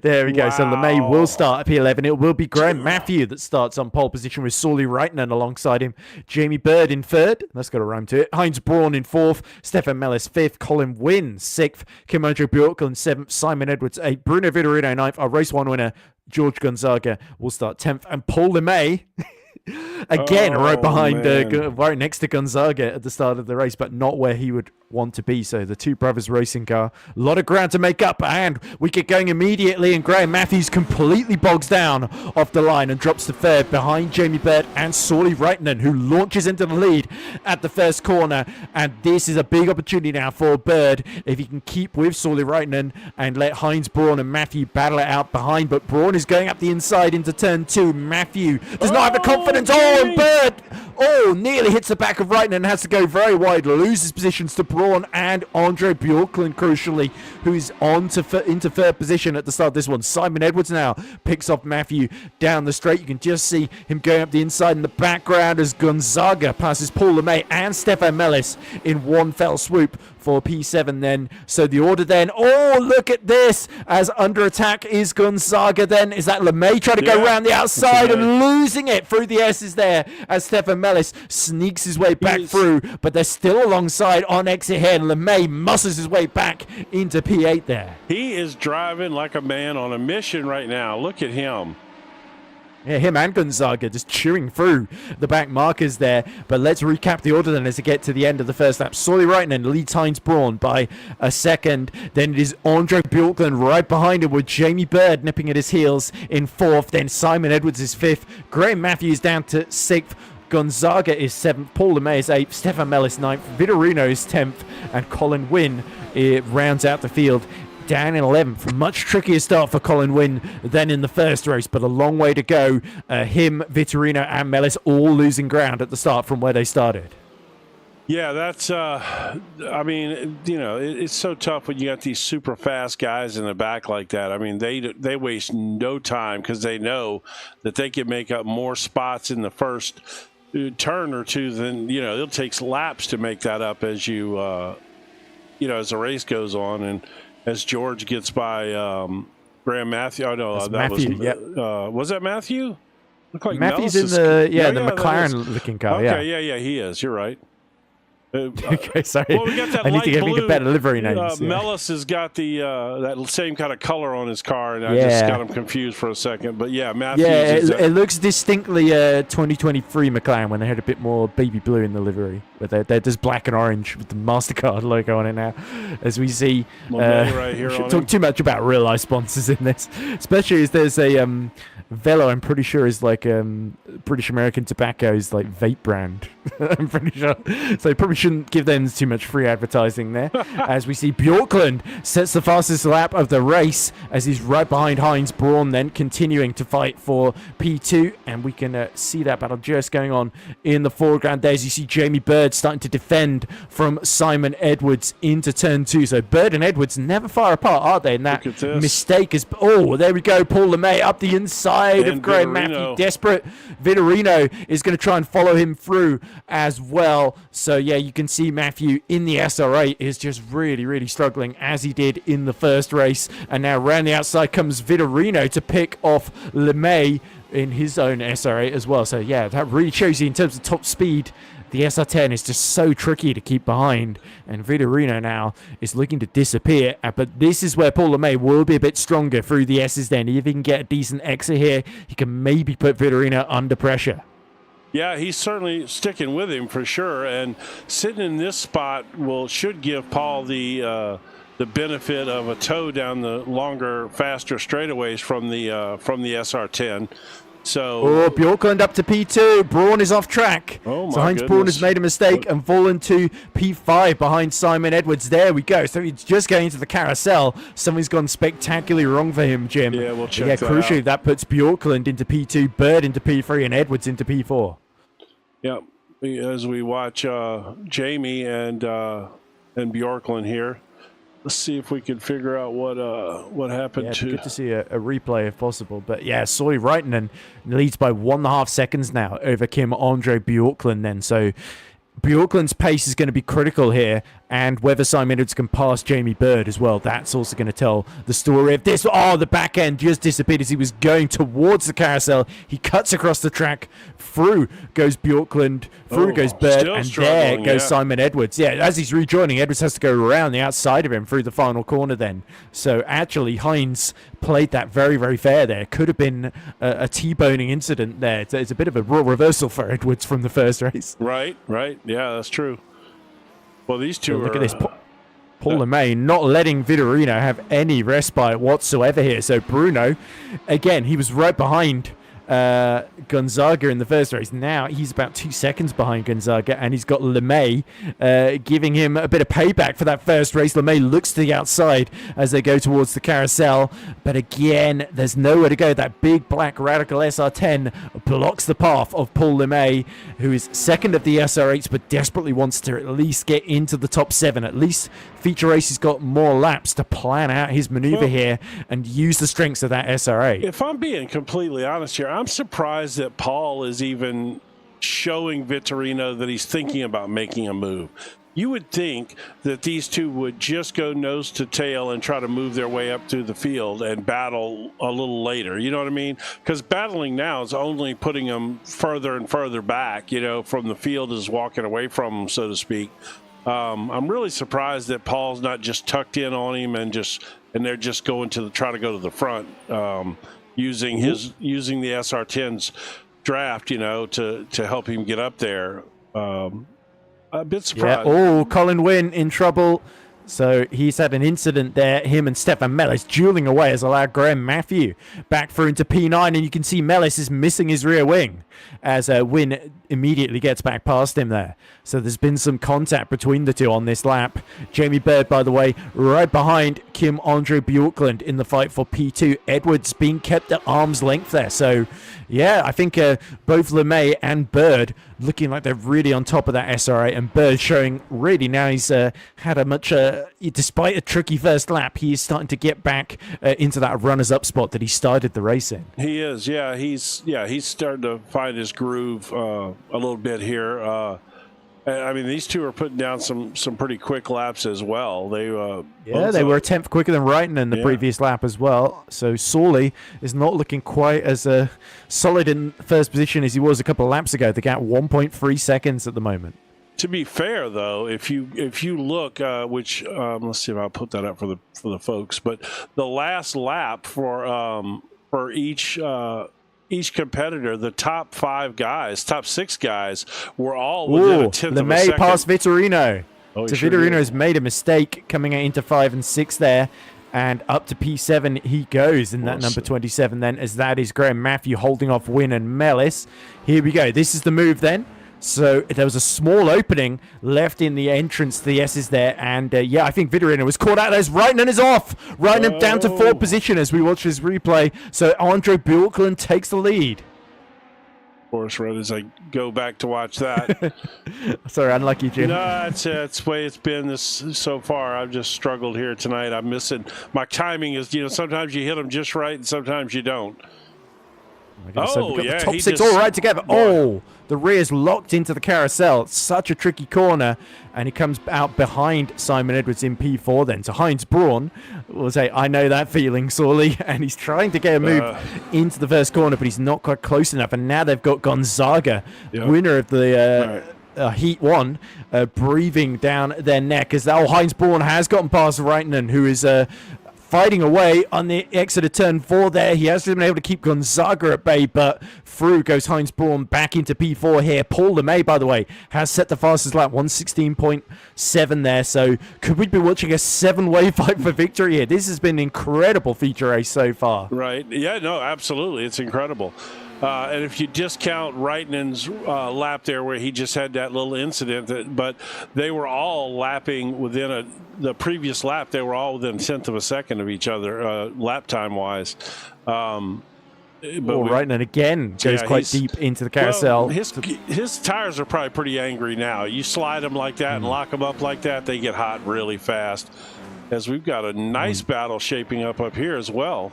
there we go. So LeMay will start at P11. It will be Graham Matthew that starts on pole position, with Sauli Reitinen alongside him. Jamie Bird in third. That's got a rhyme to it. Heinz Braun in fourth. Stefan Mellis fifth. Colin Wynn sixth. Kim-Andre Bjorklund seventh. Simon Edwards eighth. Bruno Vitorino ninth. Our race one winner, George Gonzaga, will start 10th. And Paul LeMay again, right next to Gonzaga at the start of the race, but not where he would want to be. So the two brothers racing car, a lot of ground to make up, and we get going immediately, and Graham Matthews completely bogs down off the line and drops to third behind Jamie Bird and Sauli Reitinen, who launches into the lead at the first corner. And this is a big opportunity now for Bird, if he can keep with Sauli Reitinen and let Heinz Braun and Matthew battle it out behind. But Braun is going up the inside into turn 2. Matthew does not have the confidence. And Bird nearly hits the back of Reitinen and has to go very wide, loses positions to Braun and Andre Bjorklund, crucially, who is into third position at the start of this one. Simon Edwards now picks off Matthew down the straight. You can just see him going up the inside in the background as Gonzaga passes Paul LeMay and Stefan Mellis in one fell swoop for P7 then. So the order then, look at this, as under attack is Gonzaga then. Is that LeMay trying to go around the outside and losing it through the S's there, as Stefan Mellis sneaks his way back through, but they're still alongside on exit here, and LeMay muscles his way back into P8 there. He is driving like a man on a mission right now. Look at him. Yeah, him and Gonzaga just chewing through the back markers there. But let's recap the order then as we get to the end of the first lap. Sauli Reitinen leads Heinz Braun by a second. Then it is Andre Bjorklund right behind him, with Jamie Bird nipping at his heels in fourth. Then Simon Edwards is fifth. Graham Matthews down to sixth. Gonzaga is 7th, Paul LeMay is 8th, Stefan Mellis 9th, Vitorino is 10th, and Colin Wynn rounds out the field down in 11th. Much trickier start for Colin Wynn than in the first race, but a long way to go. Him, Vitorino, and Mellis all losing ground at the start from where they started. Yeah, that's, it's so tough when you got these super fast guys in the back like that. I mean, they waste no time, because they know that they can make up more spots in the first turn or two than, it'll take laps to make that up as you, as the race goes on. And as George gets by Graham Matthew. Oh, no, that Matthew, was that Matthew? Looked like Matthew's in the McLaren looking car. Okay, yeah, he is. You're right. Okay, sorry. Well, we got that I need light to get blue. a better livery names. Mellis has got the that same kind of color on his car, and I Yeah. just got him confused for a second. But yeah, Matthews. Yeah, is it looks distinctly 2023 McLaren when they had a bit more baby blue in the livery. But they're just black and orange with the MasterCard logo on it now, as we see. right here we on should talk him. too much about real life sponsors in this, especially as there's a Velo. I'm pretty sure is like British American Tobacco's like vape brand. I'm pretty sure, so probably shouldn't give them too much free advertising there. As we see Bjorklund sets the fastest lap of the race as he's right behind Heinz Braun, then continuing to fight for P2, and we can see that battle just going on in the foreground there as you see Jamie Bird starting to defend from Simon Edwards into turn 2. So Bird and Edwards never far apart, are they? And that Look at this. mistake is, oh, there we go, Paul LeMay up the inside And of Graham Vitorino. Matthew, desperate. Vitorino is going to try and follow him through as well. So yeah, you can see Matthew in the SR8 is just really struggling, as he did in the first race. And now around the outside comes Vitorino to pick off LeMay in his own SR8 as well. So yeah, that really shows you in terms of top speed, the SR10 is just so tricky to keep behind, and Vitorino now is looking to disappear. But this is where Paul LeMay will be a bit stronger through the S's then. If he can get a decent exit here, he can maybe put Vitorino under pressure. Yeah, he's certainly sticking with him for sure, and sitting in this spot should give Paul the benefit of a tow down the longer, faster straightaways from the SR10. So Bjorklund up to P2. Braun is off track. Oh my so Heinz Braun goodness. has made a mistake and fallen to P5 behind Simon Edwards. There we go. So he's just going into the carousel. Something's gone spectacularly wrong for him, Jim. Yeah, we'll check that crucially, out. that puts Bjorklund into P2, Bird into P3, and Edwards into P4. yeah, as we watch Jamie and Bjorklund here, let's see if we can figure out what happened Yeah, to. good to see a replay if possible. But yeah, Soy Reitinen leads by 1.5 seconds now over Kim Andre Bjorklund then. So Bjorklund's pace is going to be critical here, and whether Simon Edwards can pass Jamie Bird as well, that's also going to tell the story of this. Oh, the back end just disappeared as he was going towards the carousel. He cuts across the track. Through goes Bjorklund, through goes Bird, still and there struggling, goes yeah. Simon Edwards. Yeah, as he's rejoining, Edwards has to go around the outside of him through the final corner then. So actually, Heinz played that very fair there. Could have been a T-boning incident there. It's a bit of a role reversal for Edwards from the first race. Right. Yeah, that's true. Well, these two Look are. at this. Paul LeMay not letting Vitorino have any respite whatsoever here. So Bruno, again, he was right behind Gonzaga in the first race. Now he's about 2 seconds behind Gonzaga, and he's got LeMay giving him a bit of payback for that first race. LeMay looks to the outside as they go towards the carousel, but again, there's nowhere to go. That big black Radical SR10 blocks the path of Paul LeMay, who is second of the SR8s, but desperately wants to at least get into the top 7. At least Feature Race has got more laps to plan out his maneuver here and use the strengths of that SR8. If I'm being completely honest here, I'm surprised that Paul is even showing Vitorino that he's thinking about making a move. You would think that these two would just go nose to tail and try to move their way up through the field and battle a little later. You know what I mean? Because battling now is only putting them further and further back, from the field, is walking away from them, so to speak. I'm really surprised that Paul's not just tucked in on him and they're just going to try to go to the front, using the SR10's draft, to help him get up there. A bit surprised. Yeah. Oh, Colin Wynn in trouble. So he's had an incident there. Him and Stefan Mellis dueling away has allowed Graham Matthew back through into P9, and you can see Mellis is missing his rear wing as Wynn immediately gets back past him there. So there's been some contact between the two on this lap. Jamie Bird, by the way, right behind Kim Andre Bjorklund in the fight for P2. Edwards being kept at arm's length there. So yeah, I think both LeMay and Bird looking like they're really on top of that SR8, and Bird showing really now he's had a much, despite a tricky first lap, he is starting to get back into that runners-up spot that he started the race in. He is, yeah. He's starting to find his groove a little bit here. I mean, these two are putting down some pretty quick laps as well. They were a tenth quicker than Reitinen in the previous lap as well. So Sawley is not looking quite as solid in first position as he was a couple of laps ago. The gap 1.3 seconds at the moment. To be fair, though, if you look, which let's see if I'll put that up for the folks, but the last lap for each competitor, the top 6 guys were all within a tenth of a second. Past Vitorino. Oh, so Vitorino's made a mistake coming into 5 and 6 there. And up to P7 he goes in that number 27 then, as that is Graham Matthew holding off Wynn and Mellis. Here we go. This is the move then. So there was a small opening left in the entrance to the S's there. And yeah, I think Vitorino was caught out as Reitman is off. Reitman down to 4th position as we watch this replay. So Andre Bjorklund takes the lead. Of course, right as I go back to watch that. Sorry, unlucky, Jim. No, it's the way it's been so far. I've just struggled here tonight. I'm missing. My timing is, sometimes you hit them just right and sometimes you don't. So yeah, the top 6 all right together. Oh, the rear's locked into the carousel. It's such a tricky corner, and he comes out behind Simon Edwards in P4 then. So Heinz Braun will say, I know that feeling sorely, and he's trying to get a move into the first corner, but he's not quite close enough. And now they've got Gonzaga, winner of the Heat 1, breathing down their neck, as Heinz Braun has gotten past Reitman, who is fighting away on the exit of turn 4 there. He has been able to keep Gonzaga at bay, but through goes Heinz Braun back into P4 here. Paul LeMay, by the way, has set the fastest lap, 116.7 there. So could we be watching a 7-way fight for victory here? This has been an incredible feature race so far. Right. Yeah, no, absolutely. It's incredible. And if you discount Reitman's lap there where he just had that little incident, but they were all lapping within the previous lap, they were all within a tenth of a second of each other, lap time-wise. Reitman again goes quite deep into the carousel. Well, his tires are probably pretty angry now. You slide them like that and lock them up like that, they get hot really fast. As we've got a nice battle shaping up here as well.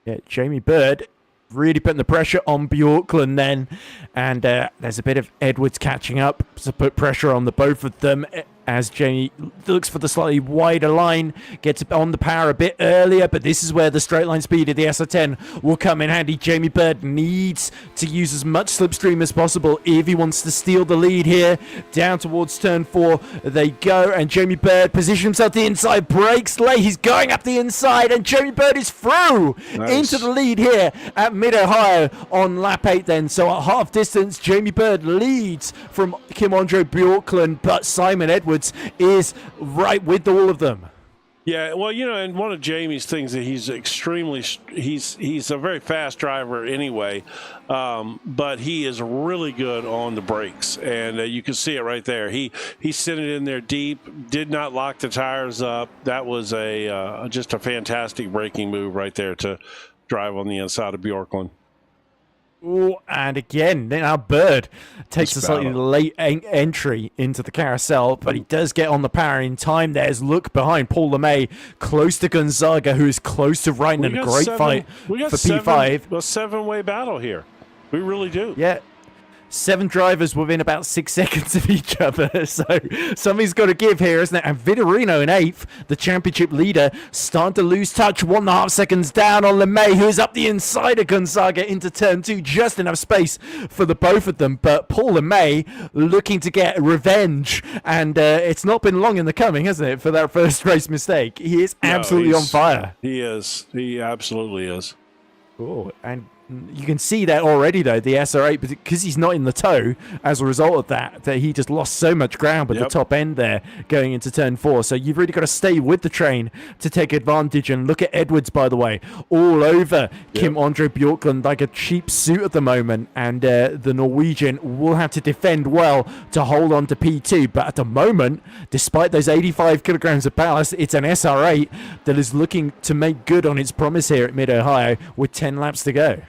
Yeah, Jamie Bird really putting the pressure on Bjorklund then, and there's a bit of Edwards catching up to put pressure on the both of them as Jamie looks for the slightly wider line, gets on the power a bit earlier, but this is where the straight line speed of the SR10 will come in handy. Jamie Bird needs to use as much slipstream as possible if he wants to steal the lead here. Down towards turn 4 they go, and Jamie Bird positions himself to the inside, breaks late, he's going up the inside, and Jamie Bird is through into the lead here at Mid-Ohio on lap 8 then. So at half distance, Jamie Bird leads from Kim-Andre Bjorklund, but Simon Edwards is right with all of them. Yeah, well, and one of Jamie's things that he's a very fast driver anyway, but he is really good on the brakes, and you can see it right there. He's sitting in there deep, did not lock the tires up. That was just a fantastic braking move right there to drive on the inside of Bjorklund. Ooh, and again, now Bird takes a slightly late entry into the carousel, but he does get on the power in time. There's look behind Paul LeMay, close to Gonzaga, who is close to Reitman. A great fight for P5. A 7-way battle here. We really do. Yeah. 7 drivers within about 6 seconds of each other, so something's got to give here, isn't it? And Vitorino in 8th, the championship leader, starting to lose touch, 1.5 seconds down on LeMay, who is up the inside of Gonzaga into turn 2, just enough space for the both of them. But Paul LeMay looking to get revenge, and it's not been long in the coming, hasn't it, for that first race mistake? He is absolutely on fire. He is. He absolutely is. Oh, and you can see that already, though, the SR8, because he's not in the tow as a result of that he just lost so much ground with the top end there going into turn 4. So you've really got to stay with the train to take advantage. And look at Edwards, by the way, all over Kim-Andre Bjorklund like a cheap suit at the moment. And the Norwegian will have to defend well to hold on to P2. But at the moment, despite those 85 kilograms of ballast, it's an SR8 that is looking to make good on its promise here at Mid-Ohio with 10 laps to go.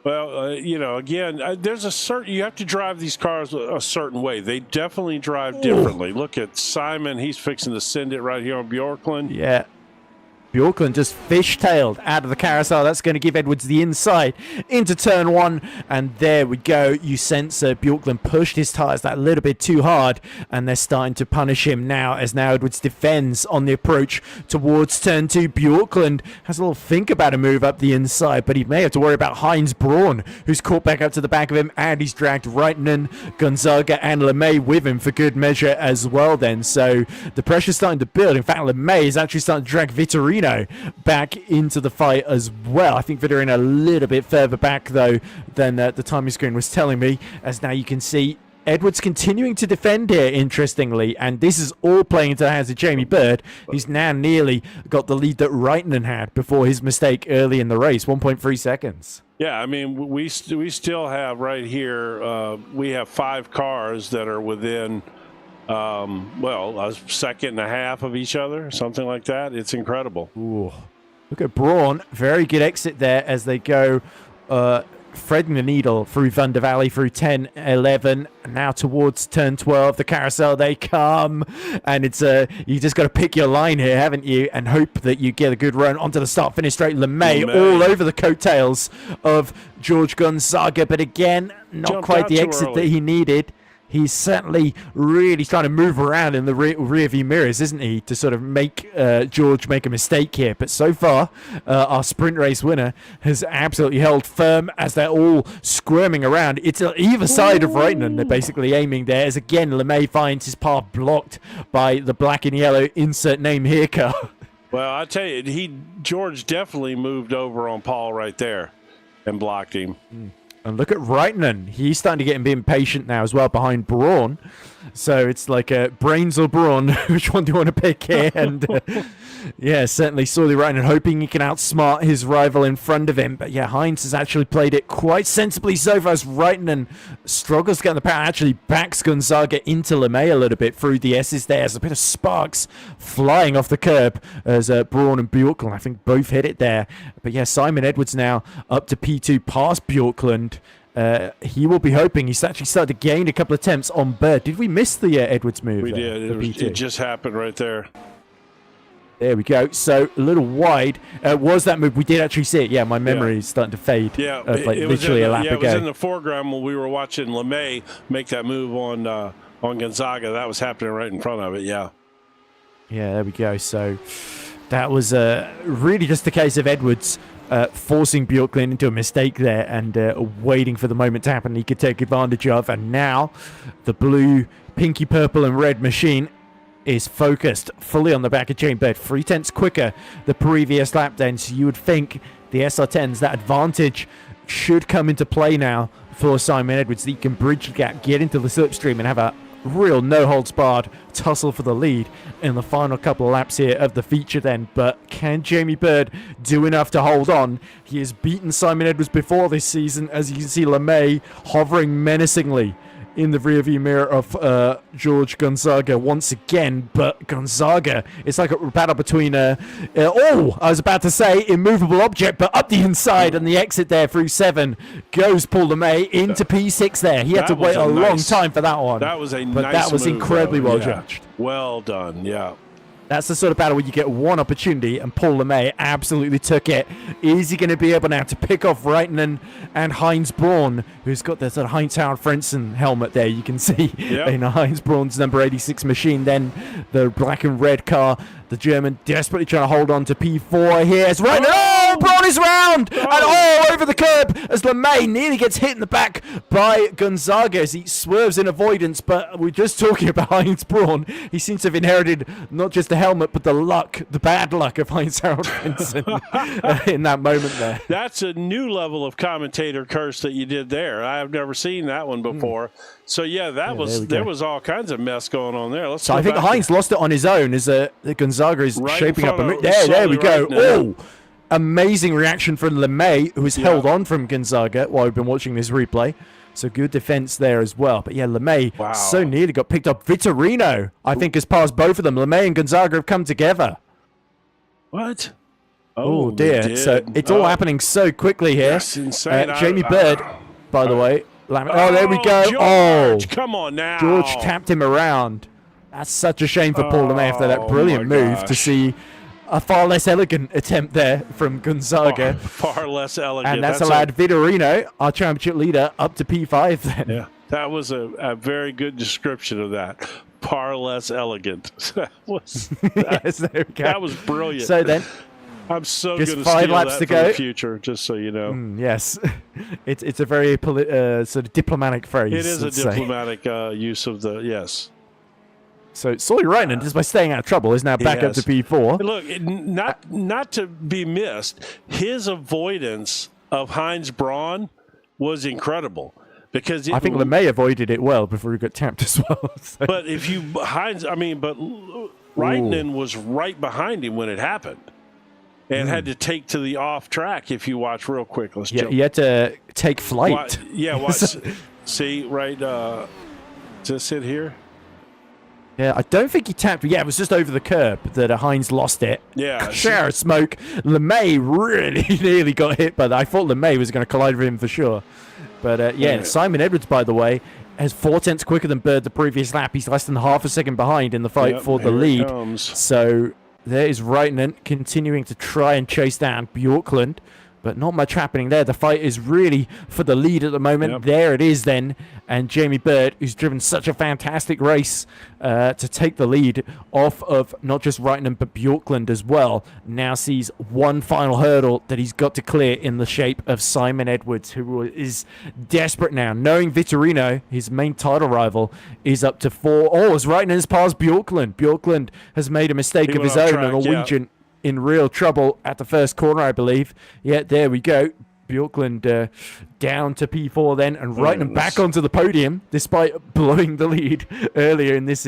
Well, again, there's you have to drive these cars a certain way. They definitely drive differently. Look at Simon. He's fixing to send it right here on Bjorklund. Yeah. Bjorklund just fishtailed out of the carousel. That's going to give Edwards the inside into turn 1. And there we go. You sense Bjorklund pushed his tyres that little bit too hard. And they're starting to punish him now as now Edwards defends on the approach towards turn 2. Bjorklund has a little think about a move up the inside, but he may have to worry about Heinz Braun, who's caught back up to the back of him. And he's dragged Reitnen, Gonzaga, and LeMay with him for good measure as well then. So the pressure's starting to build. In fact, LeMay is actually starting to drag Vitorino back into the fight as well. I think Vitorino a little bit further back though than the timing screen was telling me, as now you can see Edwards continuing to defend here, interestingly, and this is all playing into the hands of Jamie Bird, who's now nearly got the lead that Reitnen had before his mistake early in the race, 1.3 seconds. Yeah, I mean, we still have right here, we have 5 cars that are within a second and a half of each other, something like that. It's incredible. Ooh. Look at Braun. Very good exit there as they go threading the needle through Thunder Valley, through 10, 11, now towards turn 12. The carousel, they come. And it's you just got to pick your line here, haven't you? And hope that you get a good run onto the start-finish straight. LeMay all over the coattails of George Gonzaga. But again, not quite the exit that he needed. He's certainly really trying to move around in the rear view mirrors, isn't he, to sort of make George make a mistake here. But so far, our sprint race winner has absolutely held firm as they're all squirming around. It's either side of Reitnen. They're basically aiming there, as again LeMay finds his path blocked by the black and yellow insert name here car. Well, I tell you, George definitely moved over on Paul right there and blocked him. And look at Reitnen. He's starting to get him being patient now as well behind Braun. So it's like Brains or Braun. Which one do you want to pick here? And yeah, certainly Sorely Reitnen hoping he can outsmart his rival in front of him. But yeah, Heinz has actually played it quite sensibly so far as Reitnen struggles to get the power. Actually backs Gonzaga into LeMay a little bit through the S's there. There's a bit of sparks flying off the curb as Braun and Bjorklund, I think, both hit it there. But yeah, Simon Edwards now up to P2 past Bjorklund. He will be hoping. He's actually started to gain a couple of attempts on Bird. Did we miss the Edwards move? We did. It just happened right there. There we go. So a little wide. Was that move? We did actually see it. Yeah, my memory is starting to fade. Yeah, like literally a lap ago. It was in the foreground when we were watching LeMay make that move on Gonzaga. That was happening right in front of it. Yeah. Yeah, there we go. So that was really just the case of Edwards forcing Bjorklund into a mistake there and waiting for the moment to happen he could take advantage of. And now the blue, pinky, purple and red machine is focused fully on the back of Jamie Bird. 3/10 quicker the previous lap then, so you would think the SR10s, that advantage should come into play now for Simon Edwards, that he can bridge the gap, get into the slipstream and have a real no-holds-barred tussle for the lead in the final couple of laps here of the feature then. But can Jamie Bird do enough to hold on? He has beaten Simon Edwards before this season, as you can see LeMay hovering menacingly in the rearview mirror of George Gonzaga once again. But Gonzaga, it's like a battle between I was about to say immovable object, but up the inside, and the exit there through 7 goes Paul LeMay into P6 there. He had to wait a long time for that one. That was that was incredibly well judged. Well done, yeah. That's the sort of battle where you get one opportunity, and Paul LeMay absolutely took it. Is he going to be able now to pick off Reitnen and Heinz Braun, who's got the sort of Heinz Howard Frentzen helmet there, you can see in Heinz Braun's number 86 machine. Then the black and red car, the German desperately trying to hold on to P4 here. It's Reitnen. Oh, Braun is round and all over the curb as LeMay nearly gets hit in the back by Gonzaga as he swerves in avoidance. But we're just talking about Heinz Braun. He seems to have inherited not just the helmet, but the bad luck of Heinz Harold Vincent in that moment there. That's a new level of commentator curse that you did there. I've never seen that one before. So yeah, there was all kinds of mess going on there. So I think Heinz lost it on his own as Gonzaga is shaping up. There we go. Oh, amazing reaction from LeMay, who has held on from Gonzaga while we've been watching this replay. So good defense there as well. But yeah, LeMay so nearly got picked up. Vitorino, I think, has passed both of them. LeMay and Gonzaga have come together. What? Oh dear. So it's all happening so quickly here. That's insane. Jamie Bird, by the way. There we go. George, come on now. George tapped him around. That's such a shame for Paul LeMay after that brilliant move to see a far less elegant attempt there from Gonzaga. Far less elegant. And that's allowed Vitorino, our championship leader, up to P5 then. Yeah, that was a very good description of that. Far less elegant. Yes, there we go. That was brilliant. So then, I'm so going to steal 5 laps that to for go. the future, just so you know. Yes, it's a very sort of diplomatic phrase. It is a diplomatic use of the, yes. So Sawyer Reitman, just by staying out of trouble, is now back up to P4. Look, not to be missed, his avoidance of Heinz Braun was incredible. Because I think LeMay avoided it well before he got tapped as well. So. But if you Reitman was right behind him when it happened, and had to take to the off track. If you watch real quick, let's jump. He had to take flight. Watch. See, right? Does this it here? Yeah, I don't think he tapped. Yeah, it was just over the curb that Heinz lost it. Yeah. Shower of smoke. LeMay really nearly got hit by that. I thought LeMay was going to collide with him for sure. But Simon Edwards, by the way, has 4/10 quicker than Bird the previous lap. He's less than half a second behind in the fight for the lead. So there is Reitman continuing to try and chase down Bjorklund. But not much happening there. The fight is really for the lead at the moment. Yep. There it is then. And Jamie Bird, who's driven such a fantastic race to take the lead off of not just Reitman, but Bjorklund as well, now sees one final hurdle that he's got to clear in the shape of Simon Edwards, who is desperate now, knowing Vitorino, his main title rival, is up to 4. Oh, as Reitman has passed Bjorklund. Bjorklund has made a mistake of his own, a Norwegian. In real trouble at the first corner, I believe. Yeah, there we go. Bjorklund down to P4 then, and Reitman back onto the podium despite blowing the lead earlier in this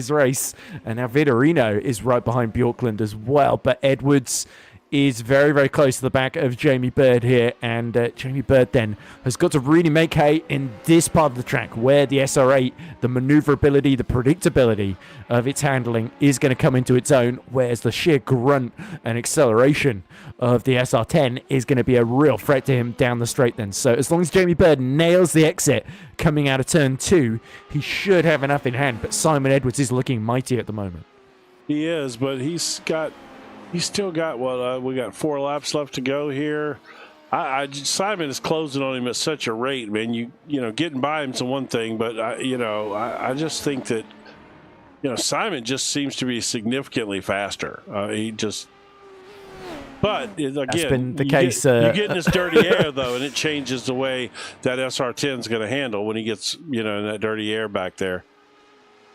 race. And now Vitorino is right behind Bjorklund as well. But Edwards is very, very close to the back of Jamie Bird here. And Jamie Bird then has got to really make hay in this part of the track where the SR8, the maneuverability, the predictability of its handling is going to come into its own, whereas the sheer grunt and acceleration of the SR10 is going to be a real threat to him down the straight then. So as long as Jamie Bird nails the exit coming out of turn 2, he should have enough in hand. But Simon Edwards is looking mighty at the moment. He is, but he's still got, we got 4 laps left to go here. Simon is closing on him at such a rate, man. You know, getting by him's one thing, but I just think that, Simon just seems to be significantly faster. But again, that's been the case. You get in this dirty air though, and it changes the way that SR10 is going to handle when he gets, in that dirty air back there.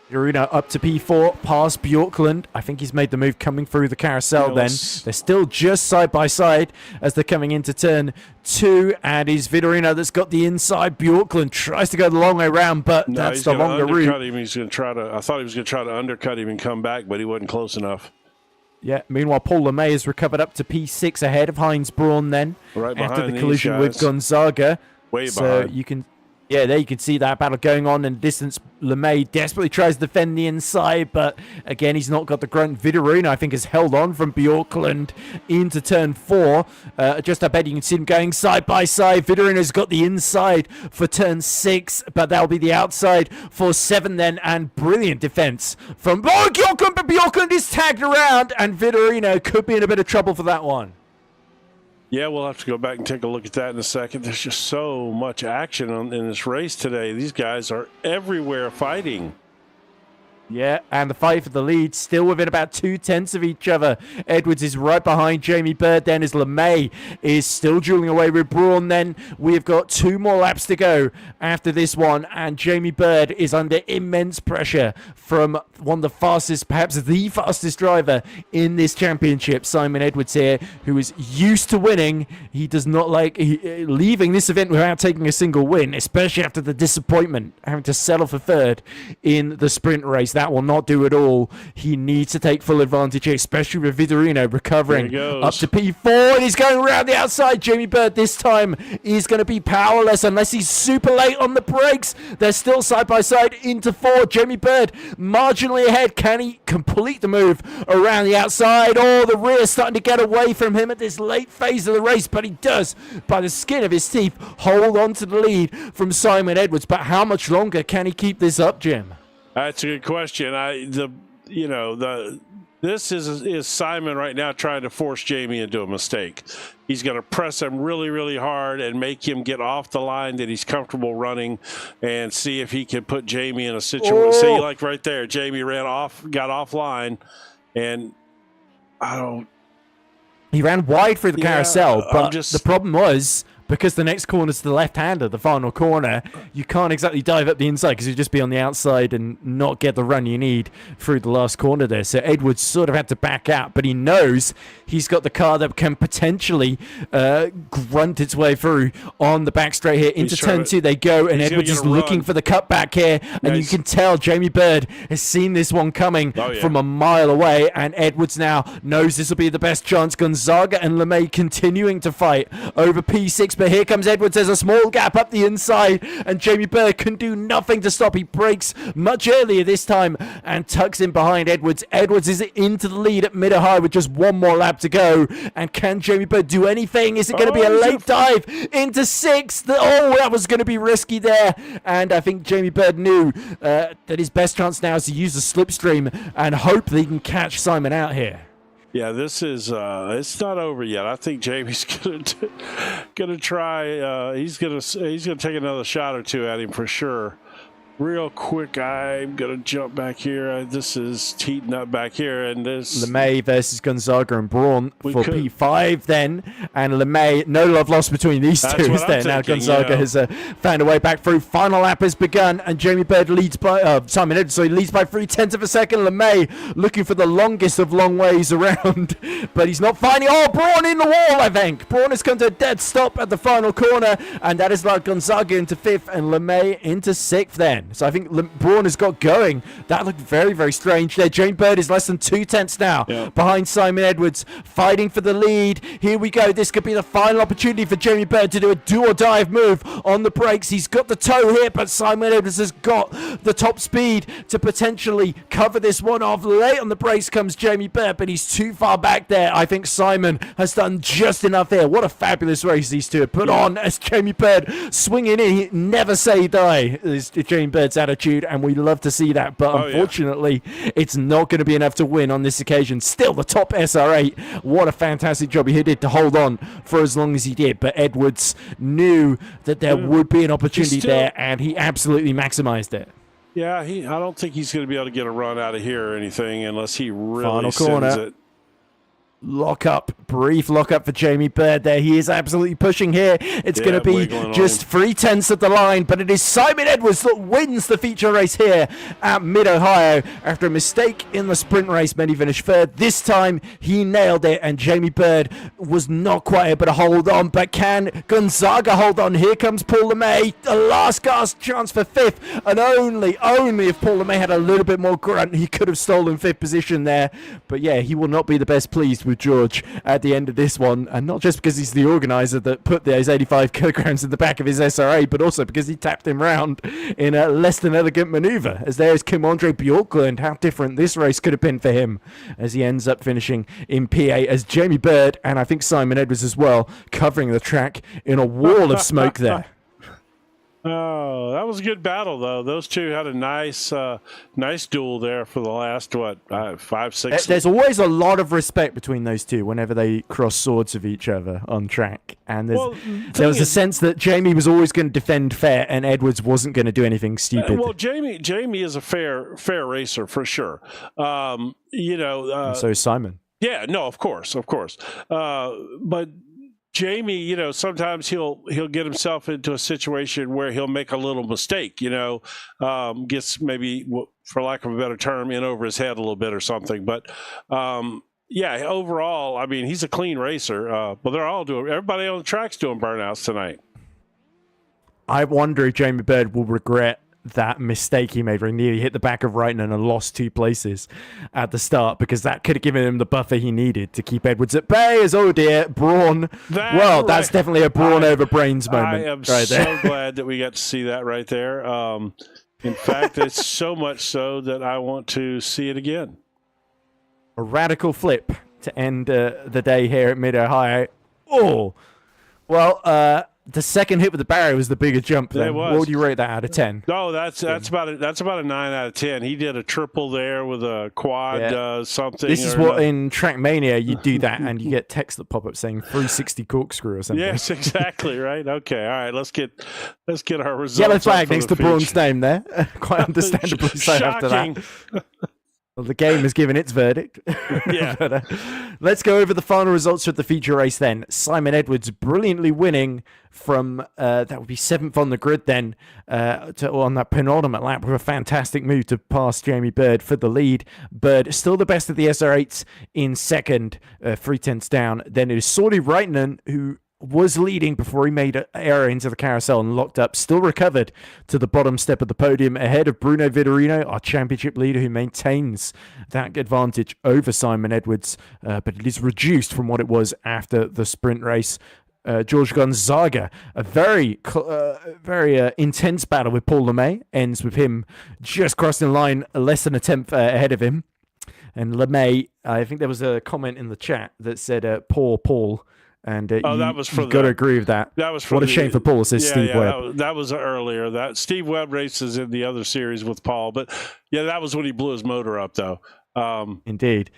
Vitorino up to P4, past Bjorklund. I think he's made the move coming through the carousel then. They're still just side by side as they're coming into turn 2. And it's Vitorino that's got the inside. Bjorklund tries to go the long way around, but that's the longer route. He's going to try to, I thought he was going to try to undercut him and come back, but he wasn't close enough. Yeah, meanwhile, Paul LeMay has recovered up to P6 ahead of Heinz Braun then. Right after the collision with Gonzaga. Way so behind. There you can see that battle going on in the distance. LeMay desperately tries to defend the inside, but again, he's not got the grunt. Vitorino, I think, has held on from Bjorklund into turn 4. Just I bet you can see him going side by side. Vitorino's got the inside for turn 6, but that'll be the outside for 7 then, and brilliant defense from Bjorklund, but Bjorklund is tagged around, and Vitorino could be in a bit of trouble for that one. Yeah, we'll have to go back and take a look at that in a second. There's just so much action in this race today. These guys are everywhere fighting. Yeah, and the fight for the lead still within about 2/10 of each other. Edwards is right behind Jamie Bird then as LeMay is still dueling away with Braun then. We've got 2 more laps to go after this one, and Jamie Bird is under immense pressure from one of the fastest, perhaps the fastest driver in this championship, Simon Edwards here, who is used to winning. He does not like leaving this event without taking a single win, especially after the disappointment having to settle for 3rd in the sprint race. That will not do at all. He needs to take full advantage here, especially with Vitorino recovering up to P4, and he's going around the outside. Jamie Bird this time is going to be powerless unless he's super late on the brakes. They're still side by side into 4. Jamie Bird marginally ahead. Can he complete the move around the outside? Oh, the rear starting to get away from him at this late phase of the race, but he does, by the skin of his teeth, hold on to the lead from Simon Edwards. But how much longer can he keep this up, Jim? That's a good question. This is Simon right now trying to force Jamie into a mistake. He's going to press him really, really hard and make him get off the line that he's comfortable running, and see if he can put Jamie in a situation. See, like right there, Jamie got offline, and he ran wide through the carousel, but the problem was, because the next corner's the left-hander, the final corner, you can't exactly dive up the inside because you'd just be on the outside and not get the run you need through the last corner there. So Edwards sort of had to back out, but he knows he's got the car that can potentially grunt its way through on the back straight here. Into turn 2 they go, and Edwards is looking for the cutback here, and you can tell Jamie Bird has seen this one coming from a mile away, and Edwards now knows this will be the best chance. Gonzaga and LeMay continuing to fight over P6, but here comes Edwards. There's a small gap up the inside, and Jamie Bird can do nothing to stop. He breaks much earlier this time and tucks in behind Edwards. Edwards is into the lead at mid-high with just one more lap to go. And can Jamie Bird do anything? Is it going to be a late dive into 6th? That was going to be risky there. And I think Jamie Bird knew that his best chance now is to use the slipstream and hope that he can catch Simon out here. Yeah, this is it's not over yet. I think Jamie's gonna try. He's gonna take another shot or two at him for sure. Real quick, I'm going to jump back here. This is heating up back here. And this LeMay versus Gonzaga and Braun for P5 then. And LeMay, no love lost between these two, is there? Now Gonzaga has found a way back through. Final lap has begun, and Jamie Bird leads by, Simon Edwards, leads by 0.3 of a second. LeMay looking for the longest of long ways around, but he's not finding. Braun in the wall, I think. Braun has come to a dead stop at the final corner, and that is like Gonzaga into 5th and LeMay into 6th then. So I think Braun has got going. That looked very, very strange there. Jamie Bird is less than 0.2 now behind Simon Edwards, fighting for the lead. Here we go. This could be the final opportunity for Jamie Bird to do a do-or-dive move on the brakes. He's got the toe here, but Simon Edwards has got the top speed to potentially cover this one off. Late on the brakes comes Jamie Bird, but he's too far back there. I think Simon has done just enough here. What a fabulous race these two have put on as Jamie Bird swinging in. Never say die is Jamie Bird's attitude, and we love to see that, but unfortunately it's not going to be enough to win on this occasion. Still the top SR8. What a fantastic job he did to hold on for as long as he did, but Edwards knew that there would be an opportunity there, and he absolutely maximized it. Yeah, I don't think he's going to be able to get a run out of here or anything unless he really sends it. Brief lock up for Jamie Bird there. He is absolutely pushing here. It's going to be just 0.3 of the line, but it is Simon Edwards that wins the feature race here at Mid-Ohio after a mistake in the sprint race. Many finished 3rd. This time he nailed it, and Jamie Bird was not quite able to hold on, but can Gonzaga hold on? Here comes Paul LeMay, the last gasp chance for 5th, and only if Paul LeMay had a little bit more grunt, he could have stolen 5th position there. But yeah, he will not be the best pleased with George at the end of this one, and not just because he's the organizer that put those 85 kilograms in the back of his SRA, but also because he tapped him round in a less than elegant maneuver. As there's Kim-Andre Bjorklund, how different this race could have been for him, as he ends up finishing in P8 as Jamie Bird, and I think Simon Edwards as well, covering the track in a wall of smoke there. Oh, that was a good battle, though. Those two had a nice duel there for the last, 5, 6. There's always a lot of respect between those two whenever they cross swords of each other on track. And there was a sense that Jamie was always going to defend fair and Edwards wasn't going to do anything stupid. Well, Jamie is a fair racer for sure. And so is Simon. Yeah, no, of course. But Jamie, sometimes he'll get himself into a situation where he'll make a little mistake, gets maybe, for lack of a better term, in over his head a little bit or something. But overall, I mean, he's a clean racer. But everybody on the track's doing burnouts tonight. I wonder if Jamie Bird will regret that mistake he made where he nearly hit the back of Reitman and lost 2 places at the start, because that could have given him the buffer he needed to keep Edwards at bay. As Braun. That's definitely a Braun over Brains moment. I am so glad that we got to see that right there. In fact, it's so much so that I want to see it again. A radical flip to end the day here at Mid-Ohio. Oh, well, the second hit with the barrier was the bigger jump. Then was. what would you rate that out of 10? No, that's about a 9 out of 10. He did a triple there with a quad something. This is what in Trackmania you do that, and you get text that pop up saying 360 corkscrew or something. Yes, exactly. Right. Okay. All right. Let's get our results. Yellow flag next to Braun's name there. Quite understandably so after that. Well, the game has given its verdict. Yeah. But, let's go over the final results of the feature race then. Simon Edwards brilliantly winning from, that would be 7th on the grid then, on that penultimate lap with a fantastic move to pass Jamie Bird for the lead. Bird still the best of the SR8s in second, 3/10 down. Then it is Saudi Reitman who was leading before he made an error into the carousel and locked up, still recovered to the bottom step of the podium ahead of Bruno Vitorino, our championship leader, who maintains that advantage over Simon Edwards, but it is reduced from what it was after the sprint race. George Gonzaga, a very intense battle with Paul Lemay, ends with him just crossing the line less than a tenth ahead of him. And Lemay, I think there was a comment in the chat that said, poor Paul. And that was for you got to agree with that. That was for what a shame for Paul, says Steve Webb. That was earlier. That Steve Webb races in the other series with Paul, but yeah, that was when he blew his motor up, though. Indeed.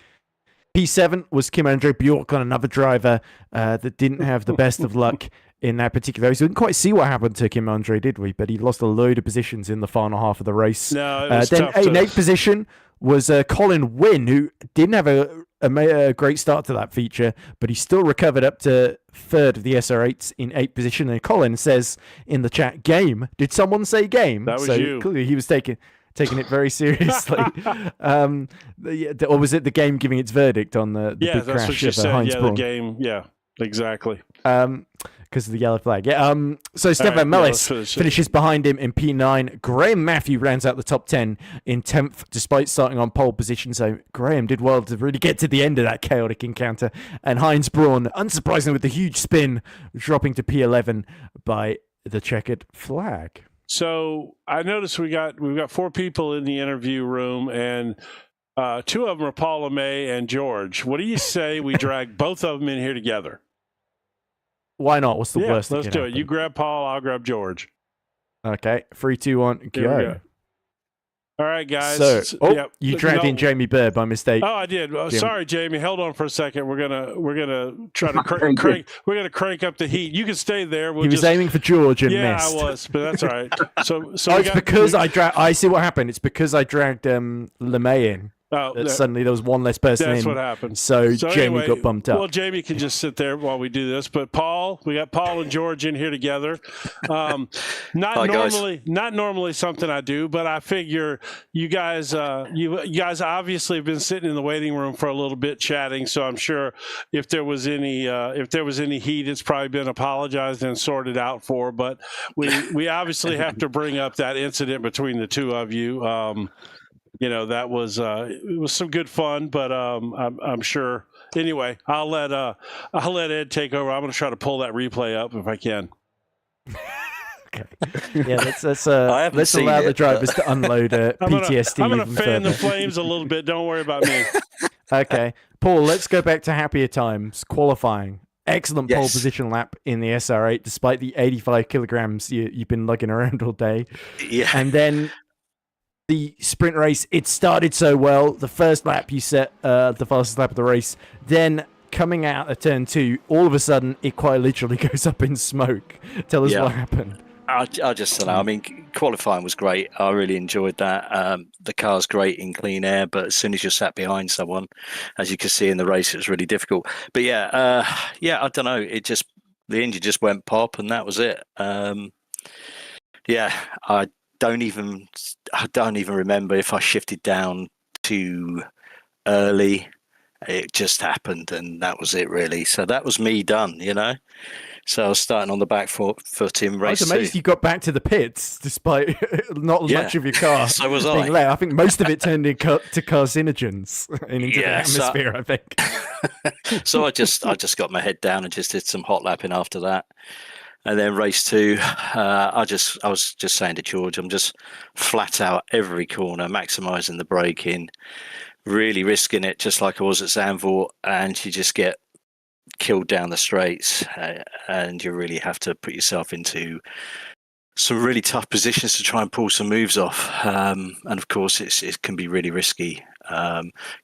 P7 was Kim Andre Bjork on another driver that didn't have the best of luck in that particular race. We didn't quite see what happened to Kim Andre, did we? But he lost a load of positions in the final half of the race. No, it was then tough in 8th position was Colin Wynn, who didn't have a great start to that feature, but he still recovered up to 3rd of the SR8s in 8th position. And Colin says in the chat, game. Did someone say game? That was you. Clearly he was taking it very seriously. Or was it the game giving its verdict on the big crash of Heinz Braun? The game. Yeah, exactly. Because of the yellow flag. So Stefan Mellis finishes behind him in P9. Graham Matthew rounds out the top 10 in 10th, despite starting on pole position. So Graham did well to really get to the end of that chaotic encounter. And Heinz Braun, unsurprisingly with the huge spin, dropping to P11 by the checkered flag. So I noticed we've got 4 people in the interview room, and 2 of them are Paula May and George. What do you say we drag both of them in here together? Why not? What's the worst? Let's do happen? it. You grab Paul, I'll grab George. Okay, 3, 2, 1, go. All right, guys. So, you dragged in Jamie Bird by mistake. Oh, I did. Sorry, Jamie. Hold on for a second. We're gonna try to crank. We're gonna crank up the heat. You can stay there. He was aiming for George and missed. Yeah, I was, but that's all right. So it's because I see what happened. It's because I dragged LeMay in. Suddenly there was one less person in. That's what happened. So Jamie anyway, got bumped up. Well, Jamie can just sit there while we do this. But we got Paul and George in here together. Not normally something I do, but I figure you guys obviously have been sitting in the waiting room for a little bit chatting. So I'm sure if there was any heat, it's probably been apologized and sorted out for. But we obviously have to bring up that incident between the two of you. That was it was some good fun, but I'm sure. Anyway, I'll let Ed take over. I'm going to try to pull that replay up if I can. Okay. Yeah, let's allow the drivers to unload PTSD. I'm going to fan the flames a little bit. Don't worry about me. Okay, Paul. Let's go back to happier times. Qualifying. Excellent pole position lap in the SR8, despite the 85 kilograms you've been lugging around all day. Yeah, and then. The sprint race, it started so well. The first lap, you set the fastest lap of the race. Then coming out of turn 2, all of a sudden, it quite literally goes up in smoke. Tell us what happened. I just don't know. I mean, qualifying was great. I really enjoyed that. The car's great in clean air, but as soon as you're sat behind someone, as you can see in the race, it was really difficult. But I don't know. The engine just went pop, and that was it. I don't even remember if I shifted down too early. It just happened, and that was it, really. So that was me done, So I was starting on the back foot in race 2. I was amazed you got back to the pits despite not much of your car. So was I. I think most of it turned into carcinogens into the atmosphere. I think. So I just got my head down and just did some hot lapping after that. And then race 2, I was just saying to George, I'm just flat out every corner, maximising the braking, really risking it, just like I was at Zandvoort. And you just get killed down the straights, and you really have to put yourself into some really tough positions to try and pull some moves off. And of course, it can be really risky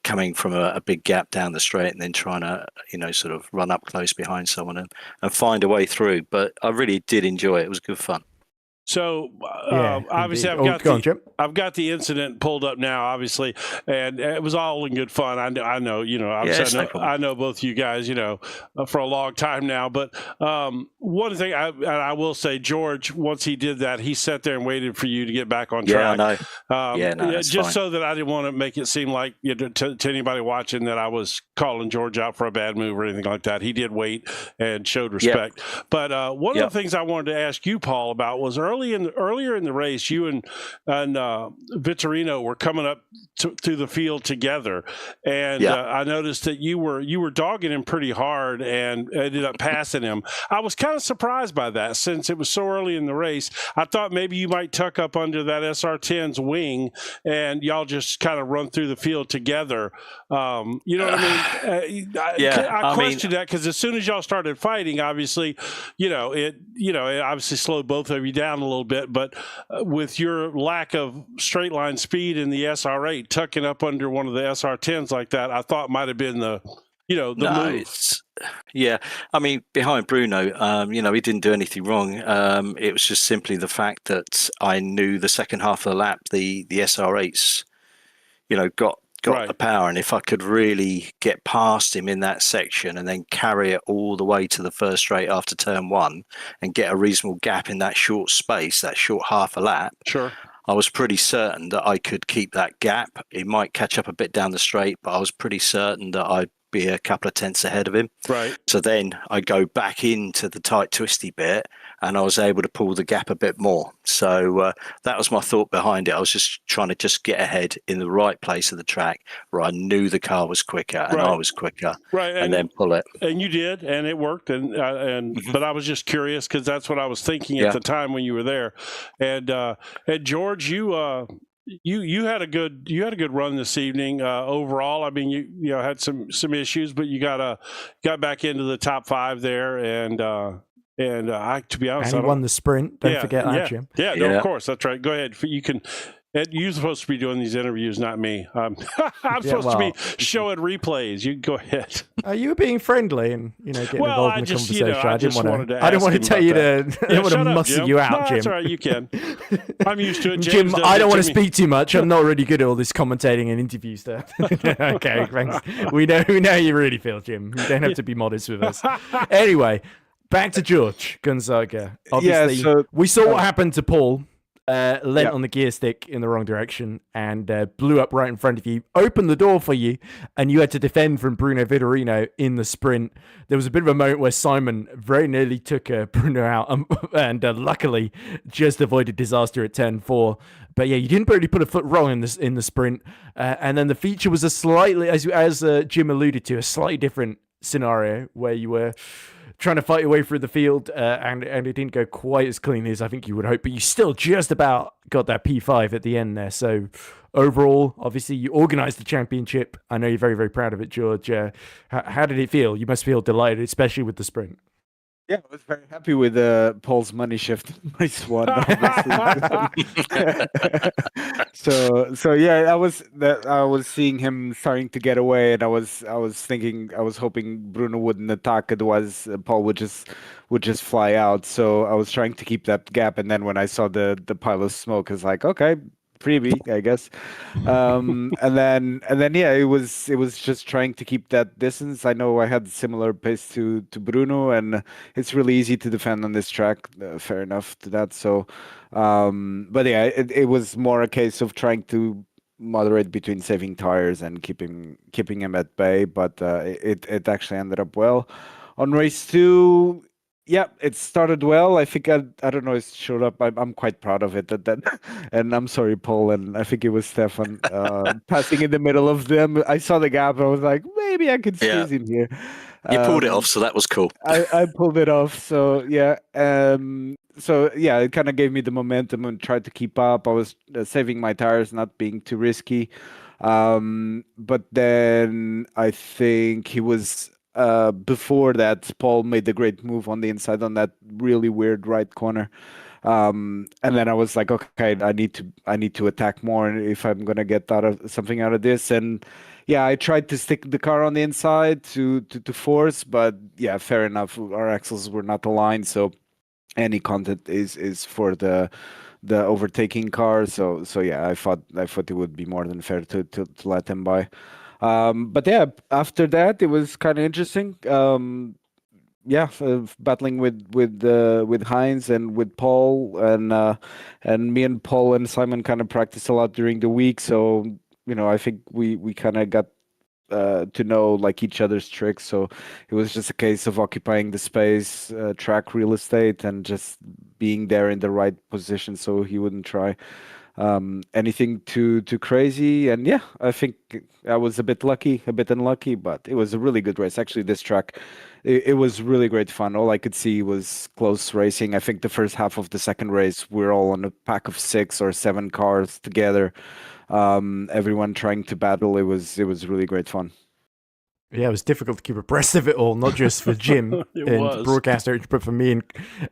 coming from a big gap down the straight and then trying to, sort of run up close behind someone and find a way through. But I really did enjoy it. It was good fun. So Yeah, obviously, I've got the incident pulled up now, obviously, and it was all in good fun. I know, obviously, I know both you guys, for a long time now. But one thing I will say, George, once he did that, he sat there and waited for you to get back on track. Yeah, I know. Just fine. So that I didn't want to make it seem like to anybody watching that I was calling George out for a bad move or anything like that. He did wait and showed respect. Yep. But one of the things I wanted to ask you, Paul, about was earlier in the race, you and Vitorino were coming up through the field together, and I noticed that you were dogging him pretty hard and ended up passing him. I was kind of surprised by that since it was so early in the race. I thought maybe you might tuck up under that SR10's wing and y'all just kind of run through the field together. You know what I mean? I questioned that because as soon as y'all started fighting, obviously, it obviously slowed both of you down a little bit, but with your lack of straight line speed in the SR8, tucking up under one of the SR10s like that, I thought might have been the move. I mean, behind Bruno, he didn't do anything wrong. It was just simply the fact that I knew the second half of the lap, the SR8s, got the power, and if I could really get past him in that section and then carry it all the way to the first straight after turn one and get a reasonable gap in that short space, that short half a lap, I was pretty certain that I could keep that gap. It might catch up a bit down the straight, but I was pretty certain that I'd be a couple of tenths ahead of him. Right. So then I go back into the tight twisty bit and I was able to pull the gap a bit more. So that was my thought behind it. I was just trying to get ahead in the right place of the track where I knew the car was quicker and I was quicker, and then pull it. And you did, and it worked. But I was just curious because that's what I was thinking at the time when you were there. And George, you had a good run this evening overall. I mean, you had some issues, but you got back into the top 5 there, and I, to be honest, and he won the sprint. Don't forget that, Jim. Yeah, no, of course, that's right. Go ahead. You can. You're supposed to be doing these interviews, not me. I'm supposed to be showing replays. You go ahead. You were being friendly and getting involved in the conversation. I didn't want to tell you to. I don't want to muscle you out, Jim. That's all right. You can. I'm used to it, Jim. I don't want to speak too much. I'm not really good at all this commentating and interview stuff. Okay, thanks. We know how you really feel, Jim. You don't have to be modest with us. Anyway, back to George Gonzaga. Obviously, we saw what happened to Paul. Lent on the gear stick in the wrong direction and blew up right in front of you, opened the door for you, and you had to defend from Bruno Vitorino in the sprint. There was a bit of a moment where Simon very nearly took Bruno out and luckily just avoided disaster at turn 4. But yeah, you didn't really put a foot wrong in the sprint. And then the feature was a slightly, as Jim alluded to, a slightly different scenario where you were trying to fight your way through the field, and it didn't go quite as cleanly as I think you would hope, but you still just about got that P5 at the end there. So overall, obviously, you organised the championship. I know you're very, very proud of it, George. How did it feel? You must feel delighted, especially with the sprint. Yeah, I was very happy with Paul's money shift. Nice one. So yeah, I was seeing him starting to get away, and I was hoping Bruno wouldn't attack. Otherwise, Paul would just fly out. So I was trying to keep that gap, and then when I saw the pile of smoke, I was like, okay, freebie, I guess. And then yeah, it was just trying to keep that distance. I know I had similar pace to Bruno, and it's really easy to defend on this track. Fair enough to that. So, but yeah, it was more a case of trying to moderate between saving tires and keeping him at bay. But it actually ended up well. On race 2, yeah, it started well. I think I don't know. It showed up. I'm quite proud of it. And I'm sorry, Paul, and I think it was Stefan passing in the middle of them. I saw the gap. I was like, maybe I could squeeze him here. You pulled it off, so that was cool. I pulled it off. So yeah. So yeah, it kind of gave me the momentum and tried to keep up. I was saving my tires, not being too risky. But then I think he was before that, Paul made the great move on the inside on that really weird right corner. And then I was like, okay, I need to attack more if I'm gonna get something out of this. And yeah, I tried to stick the car on the inside to force, but yeah, fair enough. Our axles were not aligned, so any content is for the overtaking car. So yeah, I thought it would be more than fair to let them by. But yeah, after that it was kind of interesting. Yeah, battling with Heinz and with Paul, and me and Paul and Simon kind of practiced a lot during the week. So I think we kind of got to know like each other's tricks. So it was just a case of occupying the space, track real estate, and just being there in the right position so he wouldn't try anything too crazy. And yeah, I think I was a bit unlucky, but it was a really good race. Actually, this track, it was really great fun. All I could see was close racing. I think the first half of the second race, we're all on a pack of 6 or 7 cars together. Everyone trying to battle. It was really great fun. Yeah, it was difficult to keep abreast of it all, not just for Jim and broadcaster, but for me and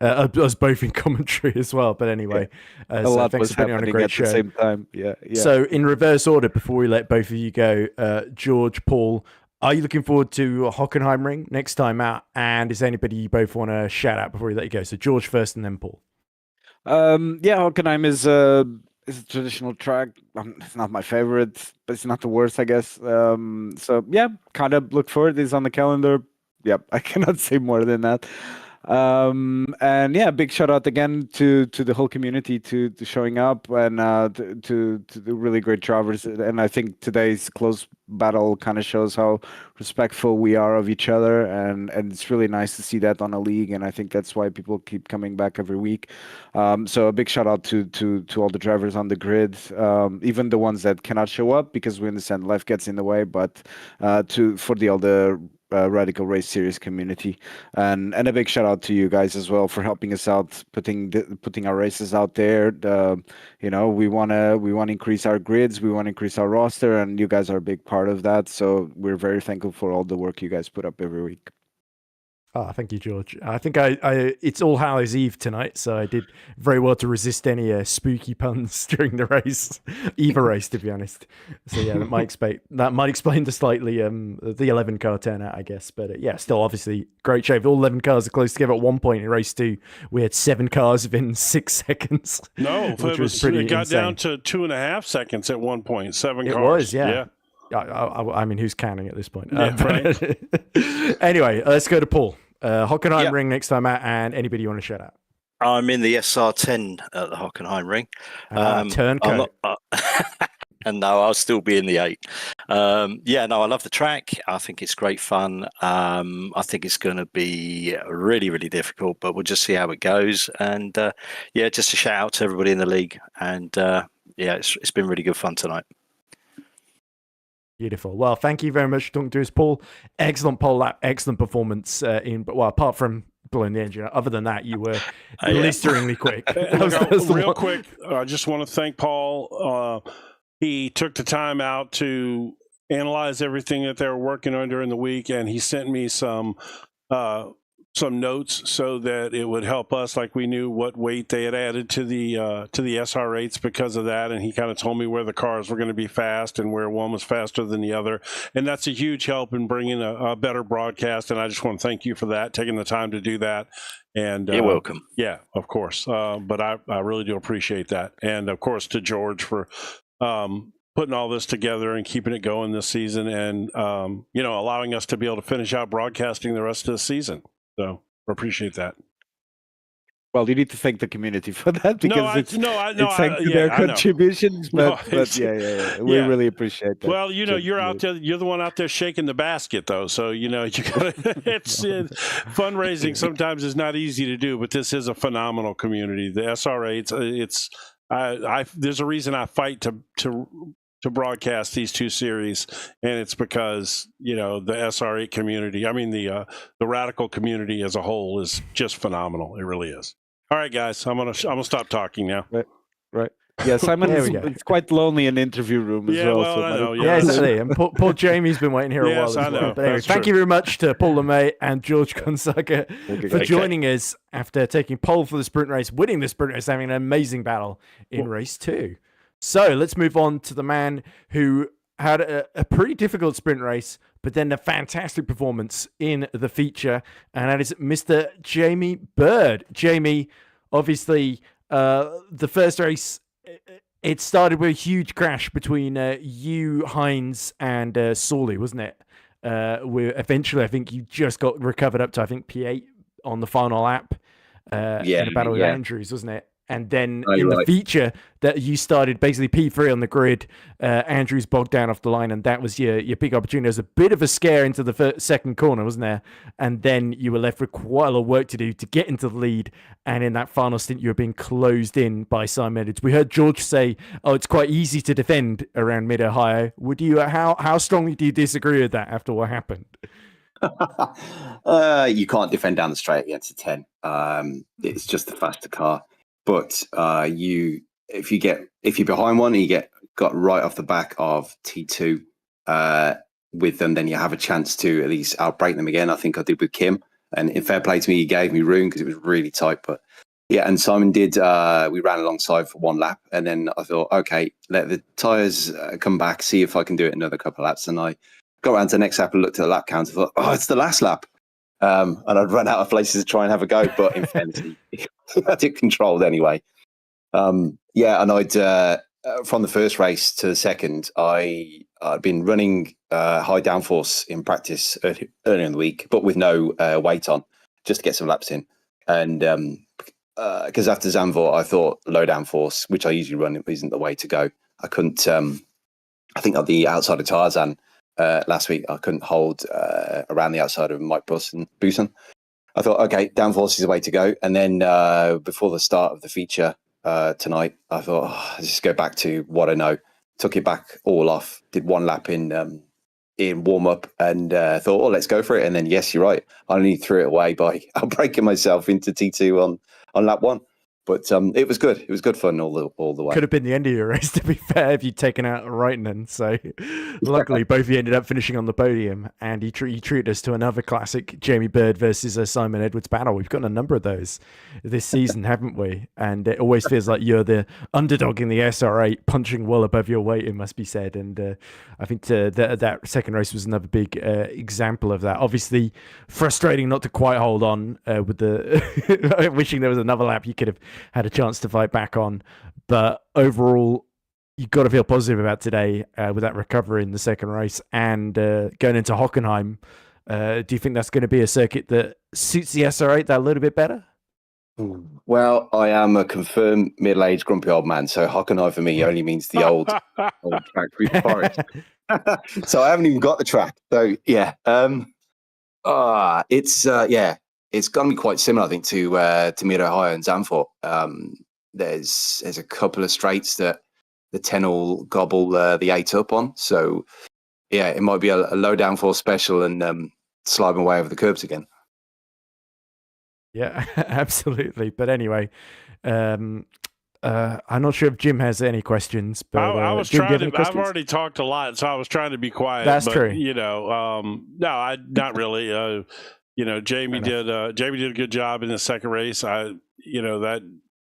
us both in commentary as well. But anyway, a lot thanks was for putting on a happening great at show. the same time. Yeah. So in reverse order, before we let both of you go, George, Paul, are you looking forward to Hockenheimring next time out? And is there anybody you both want to shout out before we let you go? So George first and then Paul. Yeah, Hockenheim is a traditional track. It's not my favorite, but it's not the worst, I guess. So yeah, kind of look forward. It's on the calendar. Yep, I cannot say more than that. And yeah, big shout out again to the whole community to showing up, and to the really great drivers. And I think today's close battle kind of shows how respectful we are of each other, and it's really nice to see that on a league. And I think that's why people keep coming back every week. So a big shout out to all the drivers on the grid, even the ones that cannot show up because we understand life gets in the way, but for all the Radical Race Series community, and a big shout out to you guys as well for helping us out, putting our races out there. We want to increase our grids, we want to increase our roster, and you guys are a big part of that. So we're very thankful for all the work you guys put up every week. Oh, thank you, George. I think it's All Hallows Eve tonight, so I did very well to resist any spooky puns during the race, either race, to be honest. So yeah, that might explain the slightly the 11 car turnout, I guess. But yeah, still obviously great show. If all 11 cars are close together at one point in race 2, we had 7 cars within 6 seconds. No, it got insane. Down to 2.5 seconds at one point. 7 cars. It was, yeah. I mean, who's counting at this point? Yeah, right. Anyway, let's go to Paul. Hockenheimring next time out, and anybody you want to shout out? I'm in the SR10 at the Hockenheimring. Turncoat. And no, I'll still be in the 8. I love the track. I think it's great fun. I think it's going to be really, really difficult, but we'll just see how it goes. And just a shout out to everybody in the league. And it's been really good fun tonight. Beautiful. Well, thank you very much for talking to us, Paul. Excellent pole lap, excellent performance. Apart from blowing the engine, other than that, you were blisteringly quick. Real quick, I just want to thank Paul. He took the time out to analyze everything that they were working on during the week, and he sent me some notes so that it would help us, like we knew what weight they had added to the SR8s because of that. And he kind of told me where the cars were going to be fast and where one was faster than the other. And that's a huge help in bringing a better broadcast. And I just want to thank you for that, taking the time to do that. And you're welcome. Yeah, of course. But I really do appreciate that. And of course to George for putting all this together and keeping it going this season, and allowing us to be able to finish out broadcasting the rest of the season. So I appreciate that. Well, you need to thank the community for that, because it's thanks to their contributions. We really appreciate that. Well, you're out there. You're the one out there shaking the basket, though. So you gotta. Fundraising sometimes is not easy to do, but this is a phenomenal community. The SR8s. There's a reason I fight to broadcast these 2 series, and it's because the SR8 community, the Radical community as a whole, is just phenomenal. It really is. All right, guys, I'm gonna stop talking now. Right. Yeah, Simon There is we go. it's quite lonely in interview room as Yeah, well. well, so I might- know, Yeah, exactly. And poor Jamie's been waiting here a while Yes, as I well. know. But anyway, That's thank true. you very much to Paul LeMay and George Gonzaga for Okay. joining us after taking pole for the sprint race, winning the sprint race, having an amazing battle in race 2. So let's move on to the man who had a pretty difficult sprint race, but then a fantastic performance in the feature, and that is Mr. Jamie Bird. Jamie, obviously, the first race, it started with a huge crash between you, Hines, and Sawley, wasn't it? Where eventually, I think you just got recovered up to, I think, P8 on the final lap in a battle with Andrews, wasn't it? And then in the feature that you started basically P3 on the grid, Andrews bogged down off the line, and that was your big opportunity. There was a bit of a scare into the second corner, wasn't there? And then you were left with quite a lot of work to do to get into the lead. And in that final stint, you were being closed in by Simon Edwards. We heard George say, "Oh, it's quite easy to defend around Mid-Ohio." Would you? How strongly do you disagree with that after what happened? You can't defend down the straight against a 10. It's just the faster car. But if you're behind one and you got right off the back of T2 with them, then you have a chance to at least outbrake them again. I think I did with Kim, and in fair play to me, he gave me room because it was really tight. But yeah, and Simon did. We ran alongside for one lap, and then I thought, okay, let the tyres come back, see if I can do it another couple of laps. And I got around to the next lap and looked at the lap count and thought, oh, it's the last lap. And I'd run out of places to try and have a go, but in fairness, he had it controlled anyway. And I'd from the first race to the second, I'd been running high downforce in practice earlier in the week, but with no weight on, just to get some laps in. And because after Zandvoort, I thought low downforce, which I usually run, isn't the way to go. I couldn't. I think on the outside of Tarzan last week, I couldn't hold around the outside of Mike Bussen. I thought, okay, downforce is the way to go. And then before the start of the feature tonight, I thought, let's just go back to what I know. Took it back all off, did one lap in warm up, and thought, oh, let's go for it. And then, yes, you're right. I only threw it away by breaking myself into T2 on lap 1. But it was good. It was good fun all the way. Could have been the end of your race, to be fair, if you'd taken out Reitman. So luckily, both of you ended up finishing on the podium, and you treated us to another classic Jamie Bird versus Simon Edwards battle. We've got a number of those this season, haven't we? And it always feels like you're the underdog in the SR8, punching well above your weight, it must be said. And I think that second race was another big example of that. Obviously, frustrating not to quite hold on with the wishing there was another lap you could have had a chance to fight back on. But overall, you've got to feel positive about today with that recovery in the second race and going into Hockenheim. Do you think that's going to be a circuit that suits the SR8 that a little bit better? Well, I am a confirmed middle-aged grumpy old man, so Hockenheim for me only means the old track through the forest. So I haven't even got the track. So yeah, it's going to be quite similar, I think, to Mid-Ohio and Zandvoort. There's a couple of straights that the 10 will gobble the 8 up on. So, yeah, it might be a low downforce special and slide my way over the curbs again. Yeah, absolutely. But anyway, I'm not sure if Jim has any questions. But I was Jim, trying to. I've already talked a lot, so I was trying to be quiet. That's true. No, not really. Jamie did a good job in the second race. That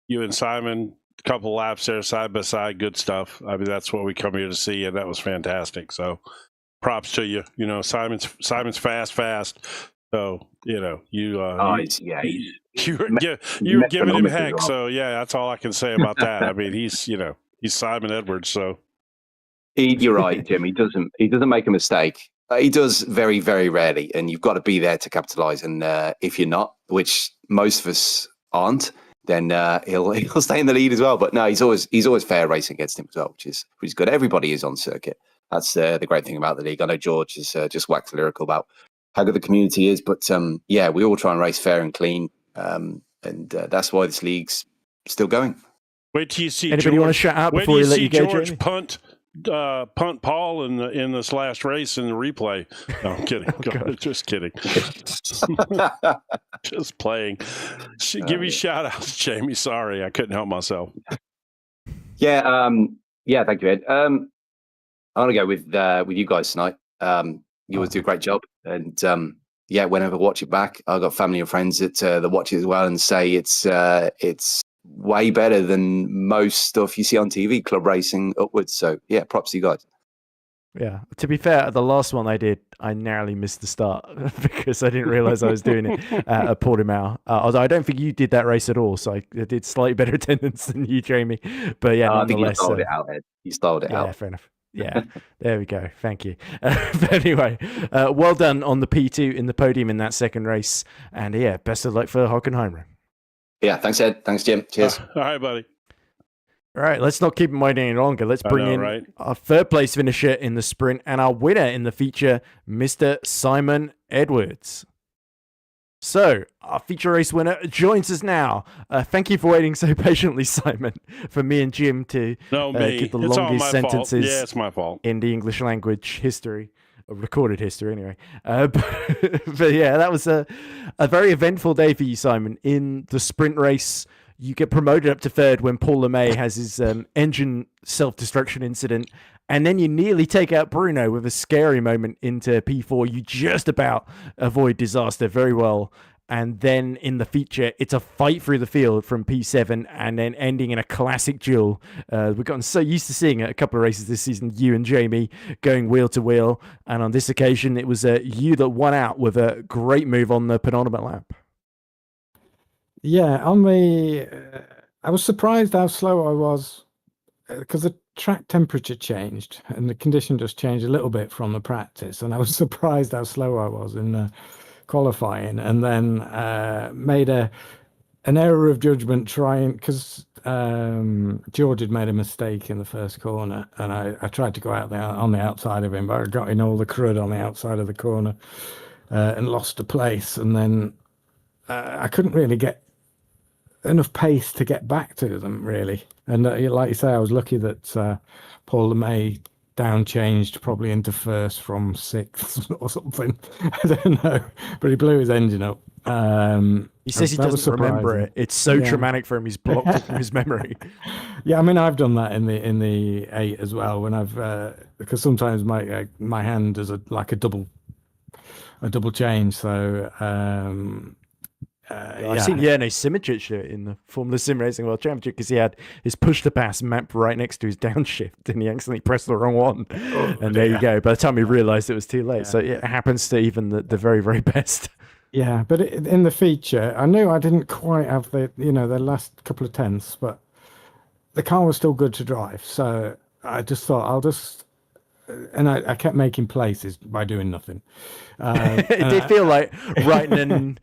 you and Simon, a couple laps there side by side, good stuff. I mean, that's what we come here to see, and that was fantastic. So, props to you. Simon's fast. So you're giving him heck. So yeah, that's all I can say about that. I mean, he's Simon Edwards. So you're right, Jim. He doesn't make a mistake. He does very, very rarely, and you've got to be there to capitalize. And if you're not, which most of us aren't, then he'll stay in the lead as well. But no, he's always fair racing against him as well, which is good. Everybody is on circuit. That's the great thing about the league. I know George is just waxed lyrical about how good the community is, but we all try and race fair and clean, and that's why this league's still going. Wait till you see. Anybody George, want to shout out before we let you go, George Jamie? punt Paul in this last race in the replay. No, I'm kidding. Just kidding. Just playing. Give me shout outs, Jamie. Sorry, I couldn't help myself. Yeah, thank you, Ed. I'm gonna go with you guys tonight. You always do a great job, and whenever I watch it back, I've got family and friends that watch it as well and say it's way better than most stuff you see on TV, club racing upwards. So yeah, props to you guys. Yeah. To be fair, the last one I did, I narrowly missed the start because I didn't realize I was doing it at Portimao. Although I don't think you did that race at all, so I did slightly better attendance than you, Jamie. But yeah, I think you nonetheless, styled it out, Ed. You styled it out. Yeah, fair enough. Yeah, there we go. Thank you. But anyway, well done on the P2 in the podium in that second race, and yeah, best of luck for Hockenheim. Yeah, thanks, Ed. Thanks, Jim. Cheers. All right, buddy. All right, let's not keep him waiting any longer. Let's bring in our third place finisher in the sprint and our winner in the feature, Mr. Simon Edwards. So, our feature race winner joins us now. Thank you for waiting so patiently, Simon, for me and Jim to give the longest sentences it's my fault. in the English language history, recorded history anyway. But yeah, that was a very eventful day for you, Simon. In the sprint race, you get promoted up to third when Paul LeMay has his engine self-destruction incident. And then you nearly take out Bruno with a scary moment into P4. You just about avoid disaster very well. And then in the feature, it's a fight through the field from P7 and then ending in a classic duel. We've gotten so used to seeing a couple of races this season, you and Jamie going wheel to wheel. And on this occasion, it was you that won out with a great move on the penultimate lap. Yeah, I was surprised how slow I was because the track temperature changed and the condition just changed a little bit from the practice, and I was surprised how slow I was in qualifying, and then made an error of judgment trying because George had made a mistake in the first corner, and I tried to go out there on the outside of him, but I got in all the crud on the outside of the corner and lost a place, and then I couldn't really get enough pace to get back to them, really. And like you say, I was lucky that Paul LeMay down changed probably into first from sixth or something. I don't know, but he blew his engine up. He says he doesn't remember it. It's so traumatic for him. He's blocked it from his memory. Yeah, I mean, I've done that in the 8 as well when I've because sometimes my hand does a double change. So I've seen Jernej Simičić in the Formula Sim Racing World Championship because he had his push-to-pass map right next to his downshift and he accidentally pressed the wrong one. And there you go. By the time he realised it was too late. So it happens to even the very, very best. Yeah, but in the feature, I knew I didn't quite have the last couple of tenths, but the car was still good to drive. So I just thought and I kept making places by doing nothing. It did feel like Reitman and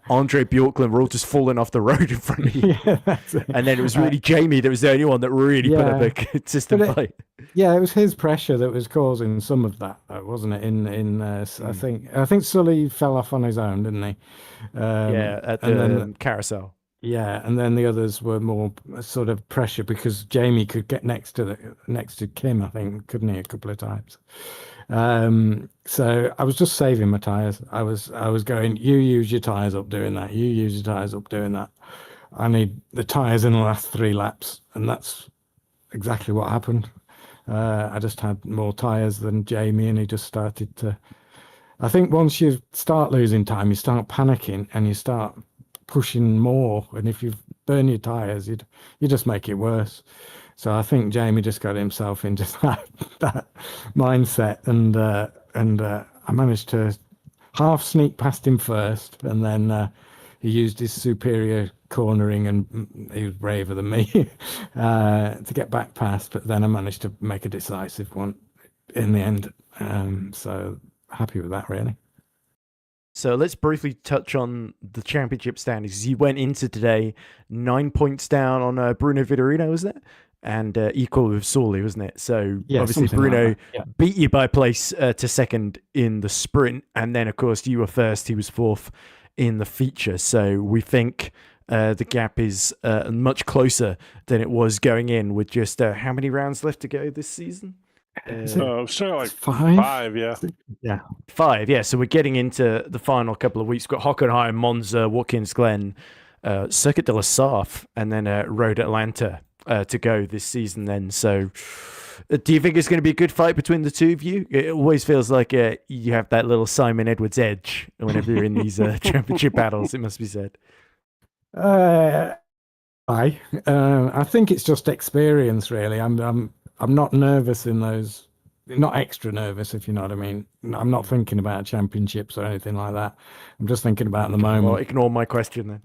Andre Bjorklund were all just falling off the road in front of you. Yeah, that's it. And then it was really Jamie that was the only one that really put up a consistent fight. Yeah, it was his pressure that was causing some of that, wasn't it? I think Sully fell off on his own, didn't he? At the carousel. Yeah, and then the others were more sort of pressure because Jamie could get next to Kim, I think, couldn't he, a couple of times. So I was just saving my tires. I was going, you use your tires up doing that. You use your tires up doing that. I need the tires in the last 3 laps, and that's exactly what happened. I just had more tires than Jamie, and he just started to. I think once you start losing time, you start panicking and you start pushing more, and if you burn your tires, you just make it worse. So I think Jamie just got himself into that mindset, and I managed to half sneak past him first, and then he used his superior cornering, and he was braver than me to get back past. But then I managed to make a decisive one in the end. So happy with that, really. So let's briefly touch on the championship standings. You went into today 9 points down on Bruno Vitorino, wasn't it? And equal with Sawley, wasn't it? So obviously Bruno beat you by place to second in the sprint. And then, of course, you were first. He was fourth in the feature. So we think the gap is much closer than it was going in with just how many rounds left to go this season? So like 5, yeah. Yeah. 5, yeah. So we're getting into the final couple of weeks. We've got Hockenheim, Monza, Watkins Glen, Circuit de la Sarthe, and then Road Atlanta to go this season then. So do you think it's going to be a good fight between the two of you? It always feels like you have that little Simon Edwards edge whenever you're in these championship battles, it must be said. I think it's just experience, really. I'm not nervous in those, not extra nervous, if you know what I mean. I'm not thinking about championships or anything like that. I'm just thinking about the moment. Well, ignore my question then.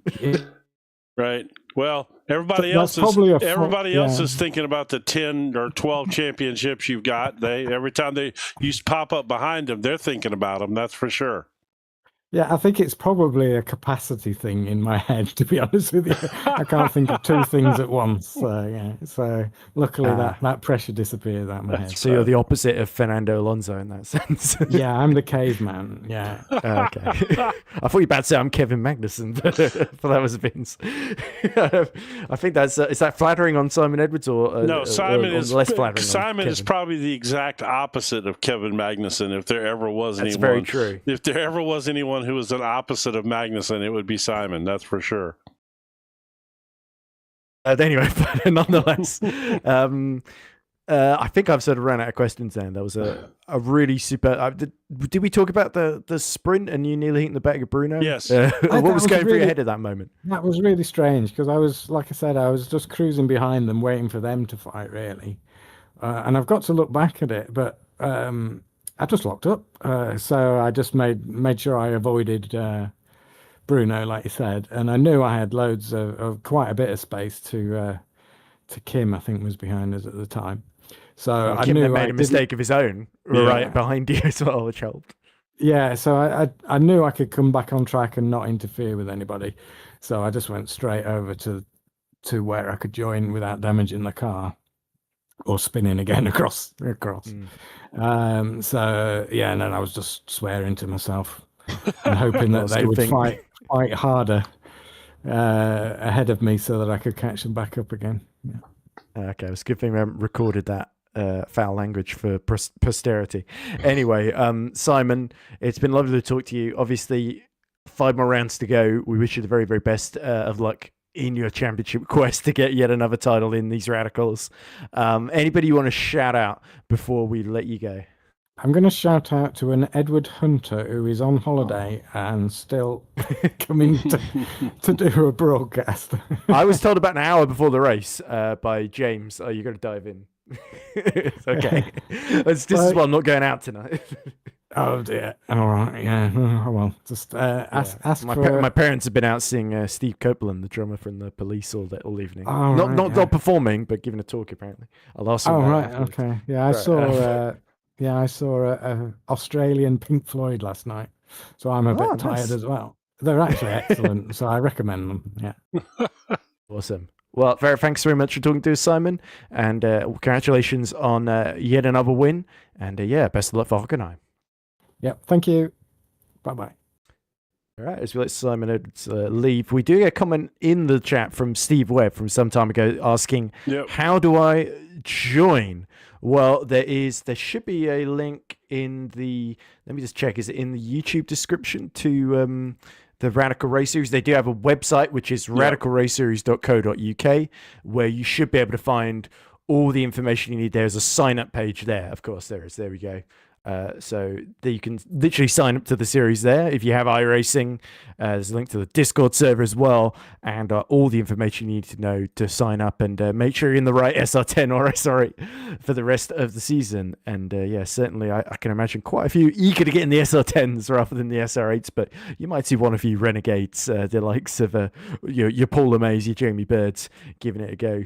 Right. Well, everybody else is thinking about the 10 or 12 championships you've got. Every time you pop up behind them, they're thinking about them. That's for sure. Yeah, I think it's probably a capacity thing in my head, to be honest with you. I can't think of two things at once. So luckily that pressure disappears out of my head. So you're the opposite of Fernando Alonso in that sense. Yeah, I'm the caveman. Yeah. Okay. I thought you were about to say I'm Kevin Magnussen, but that was Vince. I think that's is that flattering on Simon Edwards or no? Simon is less flattering. Simon is probably the exact opposite of Kevin Magnussen. If there ever was anyone, that's very true. If there ever was anyone who was an opposite of Magnussen, it would be Simon. That's for sure. Anyway, but nonetheless, I think I've sort of ran out of questions then. That was a really super. Did we talk about the sprint and you nearly hitting the back of Bruno? Yes. What was going through your head at that moment? That was really strange because I was, like I said, I was just cruising behind them, waiting for them to fight, really. And I've got to look back at it, but I just locked up. So I just made sure I avoided Bruno, like you said, and I knew I had loads of quite a bit of space to Kim, I think, was behind us at the time. So I Kim knew made a mistake of his own right behind you as well, which helped. Yeah, so I knew I could come back on track and not interfere with anybody. So I just went straight over to where I could join without damaging the car or spinning again across. So yeah, and then I was just swearing to myself and hoping that they would fight harder ahead of me so that I could catch them back up again. Yeah. Okay, it's a good thing we haven't recorded that foul language for posterity. Anyway, Simon, it's been lovely to talk to you. Obviously, 5 more rounds to go. We wish you the very, very best of luck in your championship quest to get yet another title in these radicals. Anybody you want to shout out before we let you go? I'm going to shout out to an Edward Hunter who is on holiday and still coming to do a broadcast. I was told about an hour before the race by James. Oh, you're going to dive in. Okay. This is why I'm not going out tonight. Oh dear. All right. Yeah. Oh, well, just ask my parents have been out seeing Steve Copeland, the drummer from the Police, all evening. Oh, not performing, but giving a talk apparently. I'll ask him. Oh right. Okay. Yeah, I saw a Australian Pink Floyd last night, so I'm a bit tired as well. They're actually excellent, so I recommend them. Yeah. Awesome. Well, thanks very much for talking to us, Simon, and congratulations on yet another win. And best of luck for Hockenheim. Yep. Thank you. Bye-bye. All right, as we let Simon Edwards leave, we do get a comment in the chat from Steve Webb from some time ago asking, how do I join? Well, there should be a link in the, let me just check, is it in the YouTube description to the Radical Race Series? They do have a website, which is radicalraceseries.co.uk, where you should be able to find all the information you need. There's a sign-up page there. Of course, there is. There we go. So that you can literally sign up to the series there. If you have iRacing, there's a link to the Discord server as well, and all the information you need to know to sign up and make sure you're in the right SR10 or SR8 for the rest of the season. And certainly I can imagine quite a few eager to get in the SR10s rather than the SR8s, but you might see one of you renegades, the likes of your Paul LeMays, your Jamie Birds, giving it a go.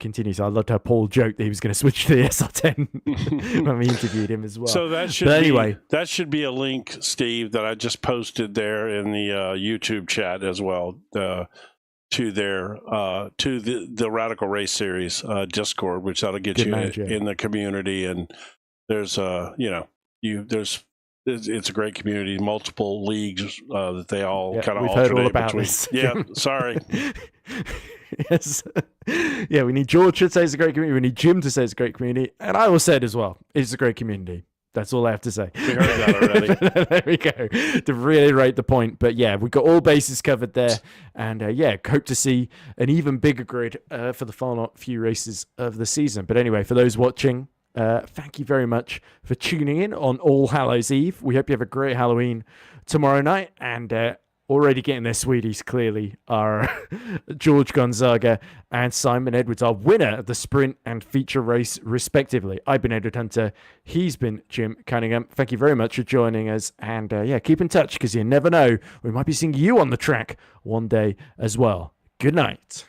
Continues. I loved how Paul joked that he was going to switch to the SR10 when we interviewed him as well. So that should be a link, Steve, that I just posted there in the YouTube chat as well to the Radical Race Series Discord, which that'll get you in the community. And there's it's a great community, multiple leagues that they all kind of alternate heard all about between. This. Yeah, sorry. Yes. We need George to say it's a great community. We need Jim to say it's a great community. And I will say it as well. It's a great community. That's all I have to say. We heard that already. There we go. To reiterate the point. But yeah, we've got all bases covered there. And hope to see an even bigger grid for the final few races of the season. But anyway, for those watching, thank you very much for tuning in on All Hallows Eve. We hope you have a great Halloween tomorrow night. And already getting their sweeties clearly are George Gonzaga and Simon Edwards, our winner of the sprint and feature race respectively. I've been Edward Hunter. He's been Jim Cunningham. Thank you very much for joining us. And keep in touch because you never know. We might be seeing you on the track one day as well. Good night.